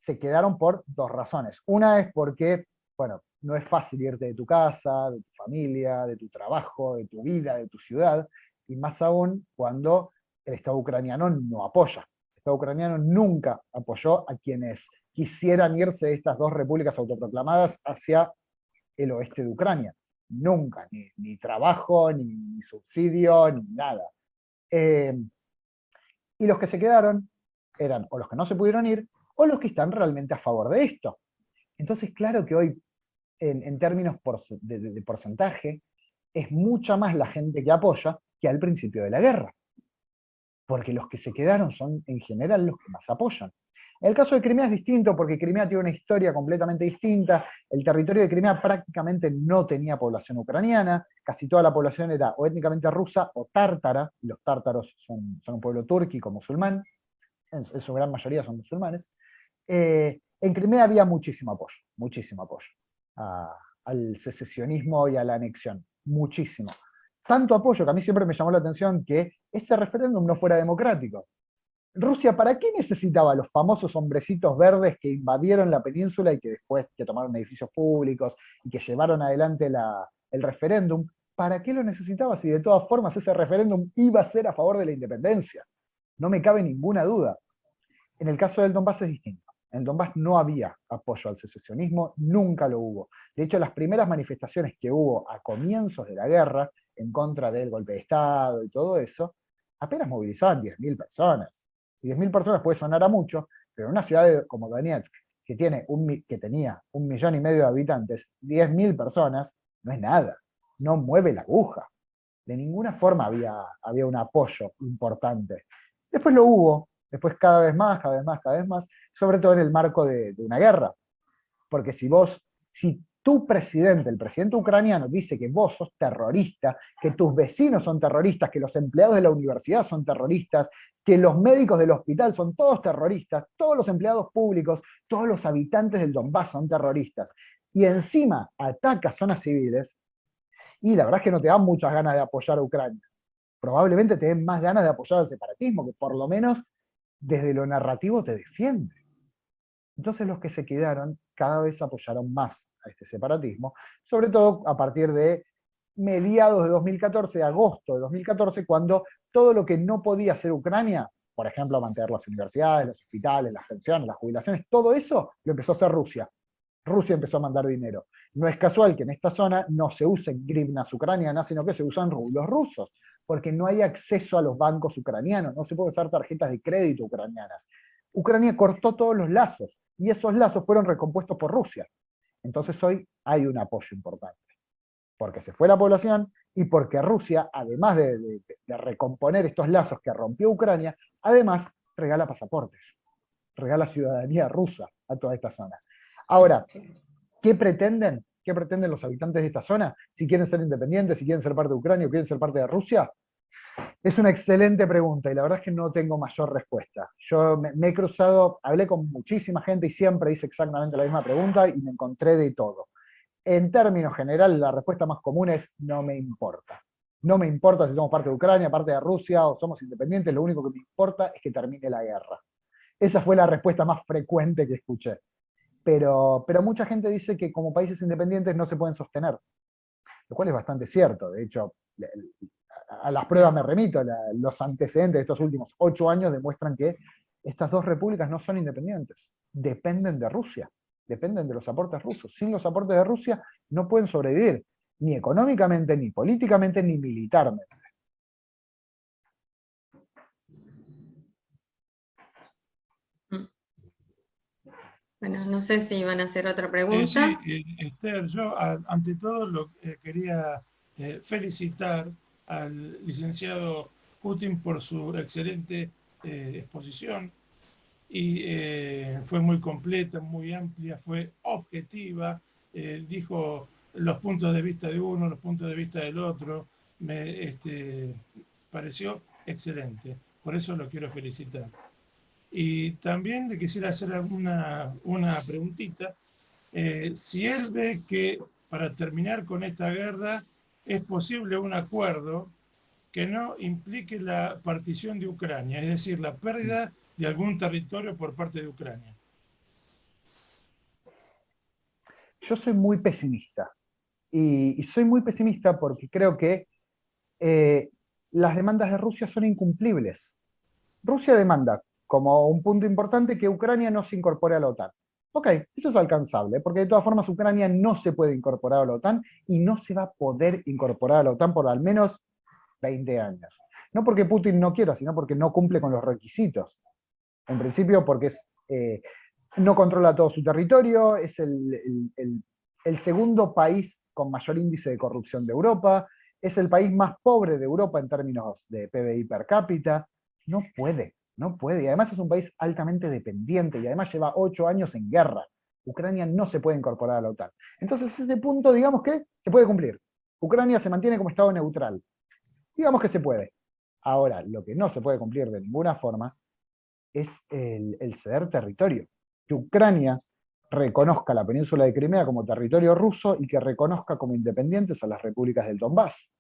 se quedaron por 2 razones. Una es porque, bueno, no es fácil irte de tu casa, de tu familia, de tu trabajo, de tu vida, de tu ciudad, y más aún cuando el Estado ucraniano no apoya. El Estado ucraniano nunca apoyó a quienes quisieran irse de estas 2 repúblicas autoproclamadas hacia el oeste de Ucrania. Nunca, ni trabajo, ni subsidio, ni nada. Y los que se quedaron eran o los que no se pudieron ir, o los que están realmente a favor de esto. Entonces, claro que hoy, en términos de porcentaje, es mucha más la gente que apoya que al principio de la guerra. Porque los que se quedaron son, en general, los que más apoyan. El caso de Crimea es distinto porque Crimea tiene una historia completamente distinta. El territorio de Crimea prácticamente no tenía población ucraniana, casi toda la población era o étnicamente rusa o tártara, y los tártaros son un pueblo túrquico musulmán, en su gran mayoría son musulmanes. En Crimea había muchísimo apoyo al secesionismo y a la anexión, muchísimo. Tanto apoyo que a mí siempre me llamó la atención que ese referéndum no fuera democrático. Rusia, ¿para qué necesitaba los famosos hombrecitos verdes que invadieron la península y que después que tomaron edificios públicos y que llevaron adelante el referéndum? ¿Para qué lo necesitaba si de todas formas ese referéndum iba a ser a favor de la independencia? No me cabe ninguna duda. En el caso del Donbass es distinto. En el Donbass no había apoyo al secesionismo, nunca lo hubo. De hecho, las primeras manifestaciones que hubo a comienzos de la guerra, en contra del golpe de Estado y todo eso, apenas movilizaban 10.000 personas. Y 10.000 personas puede sonar a mucho, pero en una ciudad como Donetsk, que tenía 1,5 millones de habitantes, 10.000 personas no es nada, no mueve la aguja. De ninguna forma había un apoyo importante. Después lo hubo, después cada vez más, sobre todo en el marco de una guerra. Porque si tu presidente, el presidente ucraniano, dice que vos sos terrorista, que tus vecinos son terroristas, que los empleados de la universidad son terroristas, que los médicos del hospital son todos terroristas, todos los empleados públicos, todos los habitantes del Donbass son terroristas, y encima ataca zonas civiles, y la verdad es que no te dan muchas ganas de apoyar a Ucrania. Probablemente te den más ganas de apoyar al separatismo, que por lo menos desde lo narrativo te defiende. Entonces los que se quedaron cada vez apoyaron más a este separatismo, sobre todo a partir de mediados de 2014, agosto de 2014, cuando todo lo que no podía hacer Ucrania, por ejemplo, mantener las universidades, los hospitales, las pensiones, las jubilaciones, todo eso lo empezó a hacer Rusia. Rusia empezó a mandar dinero. No es casual que en esta zona no se usen grivnas ucranianas, sino que se usan rublos rusos, porque no hay acceso a los bancos ucranianos, no se puede usar tarjetas de crédito ucranianas. Ucrania cortó todos los lazos, y esos lazos fueron recompuestos por Rusia. Entonces hoy hay un apoyo importante, porque se fue la población y porque Rusia, además de recomponer estos lazos que rompió Ucrania, además regala pasaportes, regala ciudadanía rusa a toda esta zona. Ahora, ¿qué pretenden? ¿Qué pretenden los habitantes de esta zona? Si quieren ser independientes, si quieren ser parte de Ucrania o quieren ser parte de Rusia. Es una excelente pregunta y la verdad es que no tengo mayor respuesta. Yo me he cruzado, hablé con muchísima gente y siempre hice exactamente la misma pregunta y me encontré de todo. En términos generales, la respuesta más común es no me importa. No me importa si somos parte de Ucrania, parte de Rusia o somos independientes, lo único que me importa es que termine la guerra. Esa fue la respuesta más frecuente que escuché. Pero mucha gente dice que como países independientes no se pueden sostener, lo cual es bastante cierto. De hecho, a las pruebas me remito, los antecedentes de estos últimos 8 años demuestran que estas dos repúblicas no son independientes, dependen de Rusia, dependen de los aportes rusos. Sin los aportes de Rusia no pueden sobrevivir, ni económicamente, ni políticamente, ni militarmente. Bueno, no sé si van a hacer otra pregunta. Sí, Esther, yo ante todo quería felicitar al licenciado Putin por su excelente exposición y fue muy completa, muy amplia, fue objetiva, dijo los puntos de vista de uno, los puntos de vista del otro, me pareció excelente, por eso lo quiero felicitar. Y también le quisiera hacer una preguntita. Si él ve que para terminar con esta guerra es posible un acuerdo que no implique la partición de Ucrania, es decir, la pérdida de algún territorio por parte de Ucrania. Yo soy muy pesimista. Y soy muy pesimista porque creo que las demandas de Rusia son incumplibles. Rusia demanda como un punto importante que Ucrania no se incorpore a la OTAN. Ok, eso es alcanzable, porque de todas formas Ucrania no se puede incorporar a la OTAN y no se va a poder incorporar a la OTAN por al menos 20 años. No porque Putin no quiera, sino porque no cumple con los requisitos. En principio porque no controla todo su territorio, es el segundo país con mayor índice de corrupción de Europa, es el país más pobre de Europa en términos de PBI per cápita. No puede. No puede, y además es un país altamente dependiente, y además lleva 8 años en guerra. Ucrania no se puede incorporar a la OTAN. Entonces ese punto, digamos que se puede cumplir. Ucrania se mantiene como estado neutral. Digamos que se puede. Ahora, lo que no se puede cumplir de ninguna forma es el ceder territorio. Que Ucrania reconozca la península de Crimea como territorio ruso y que reconozca como independientes a las repúblicas del Donbass.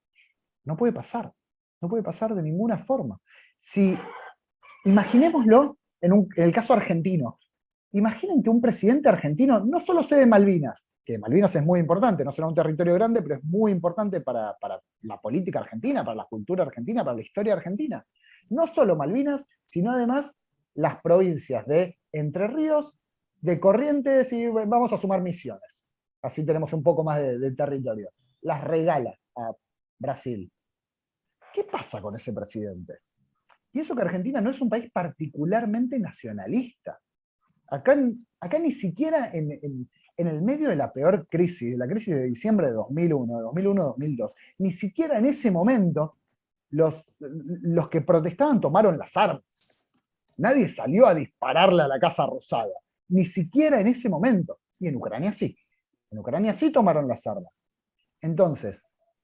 No puede pasar. No puede pasar de ninguna forma. Si, imaginémoslo en el caso argentino. Imaginen que un presidente argentino no solo cede Malvinas, que Malvinas es muy importante, no será un territorio grande, pero es muy importante para la política argentina, para la cultura argentina, para la historia argentina. No solo Malvinas, sino además las provincias de Entre Ríos, de Corrientes, y vamos a sumar Misiones. Así tenemos un poco más de territorio. Las regala a Brasil. ¿Qué pasa con ese presidente? Y eso que Argentina no es un país particularmente nacionalista. Acá ni siquiera en el medio de la peor crisis, de la crisis de diciembre de 2001-2002, ni siquiera en ese momento los que protestaban tomaron las armas. Nadie salió a dispararle a la Casa Rosada, ni siquiera en ese momento. Y en Ucrania sí. En Ucrania sí tomaron las armas. Entonces,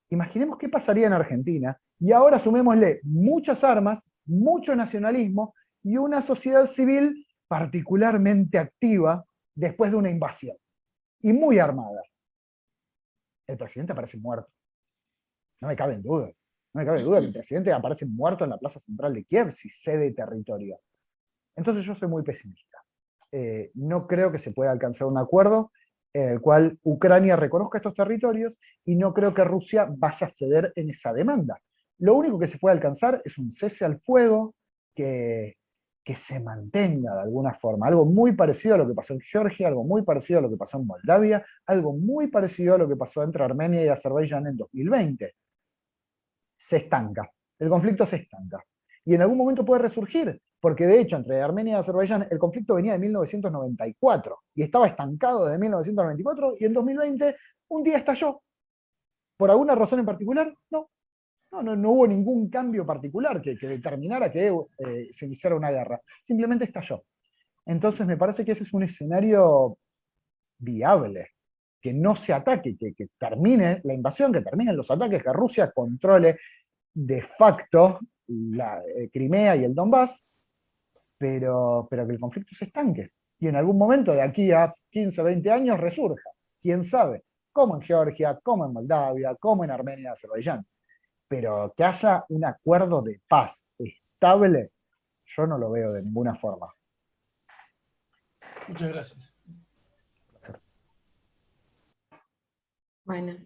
imaginemos qué pasaría en Argentina, y ahora sumémosle muchas armas, mucho nacionalismo y una sociedad civil particularmente activa después de una invasión, y muy armada. El presidente aparece muerto. No me cabe duda. No me cabe duda que el presidente aparece muerto en la plaza central de Kiev si cede territorio. Entonces yo soy muy pesimista. No creo que se pueda alcanzar un acuerdo en el cual Ucrania reconozca estos territorios, y no creo que Rusia vaya a ceder en esa demanda. Lo único que se puede alcanzar es un cese al fuego que se mantenga de alguna forma. Algo muy parecido a lo que pasó en Georgia, algo muy parecido a lo que pasó en Moldavia, algo muy parecido a lo que pasó entre Armenia y Azerbaiyán en 2020. Se estanca. El conflicto se estanca. Y en algún momento puede resurgir, porque de hecho entre Armenia y Azerbaiyán el conflicto venía de 1994 y estaba estancado desde 1994, y en 2020 un día estalló. ¿Por alguna razón en particular? No. No hubo ningún cambio particular que determinara que se iniciara una guerra. Simplemente estalló. Entonces me parece que ese es un escenario viable. Que no se ataque, que termine la invasión, que terminen los ataques, que Rusia controle de facto la Crimea y el Donbass, pero que el conflicto se estanque. Y en algún momento, de aquí a 15, 20 años, resurja. ¿Quién sabe? Como en Georgia, como en Moldavia, como en Armenia y Azerbaiyán. Pero que haya un acuerdo de paz estable, yo no lo veo de ninguna forma. Muchas gracias. Bueno.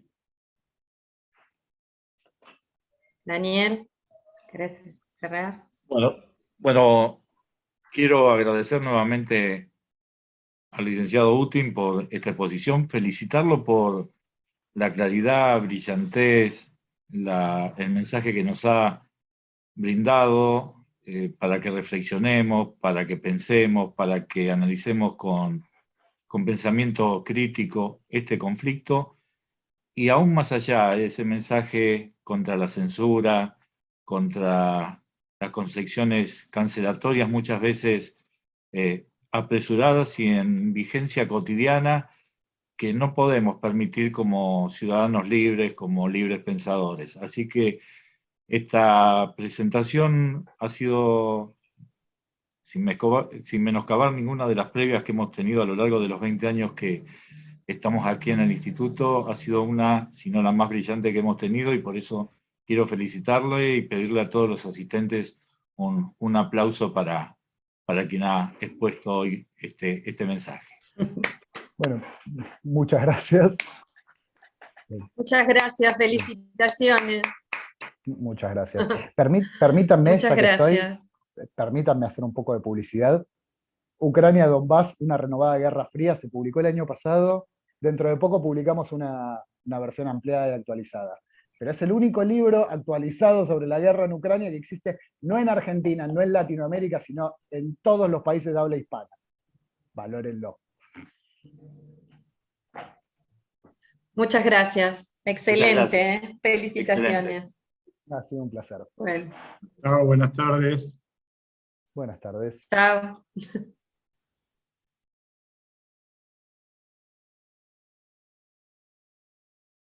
Daniel, ¿querés cerrar? Bueno, quiero agradecer nuevamente al licenciado Utin por esta exposición, felicitarlo por la claridad, brillantez, el mensaje que nos ha brindado para que reflexionemos, para que pensemos, para que analicemos con pensamiento crítico este conflicto, y aún más allá de ese mensaje contra la censura, contra las concepciones cancelatorias muchas veces apresuradas y en vigencia cotidiana, que no podemos permitir como ciudadanos libres, como libres pensadores. Así que esta presentación ha sido, sin menoscabar ninguna de las previas que hemos tenido a lo largo de los 20 años que estamos aquí en el instituto, ha sido una, si no la más brillante que hemos tenido, y por eso quiero felicitarle y pedirle a todos los asistentes un aplauso para quien ha expuesto hoy este mensaje. Bueno, muchas gracias. Muchas gracias, felicitaciones. Muchas gracias. Permítanme, Muchas ya que gracias. permítanme hacer un poco de publicidad. Ucrania, Donbass, una renovada guerra fría, se publicó el año pasado. Dentro de poco publicamos una versión ampliada y actualizada. Pero es el único libro actualizado sobre la guerra en Ucrania que existe, no en Argentina, no en Latinoamérica, sino en todos los países de habla hispana. Valórenlo. Muchas gracias. Excelente. Gracias. Felicitaciones. Excelente. Ha sido un placer. Bueno. Buenas tardes. Buenas tardes. Chao.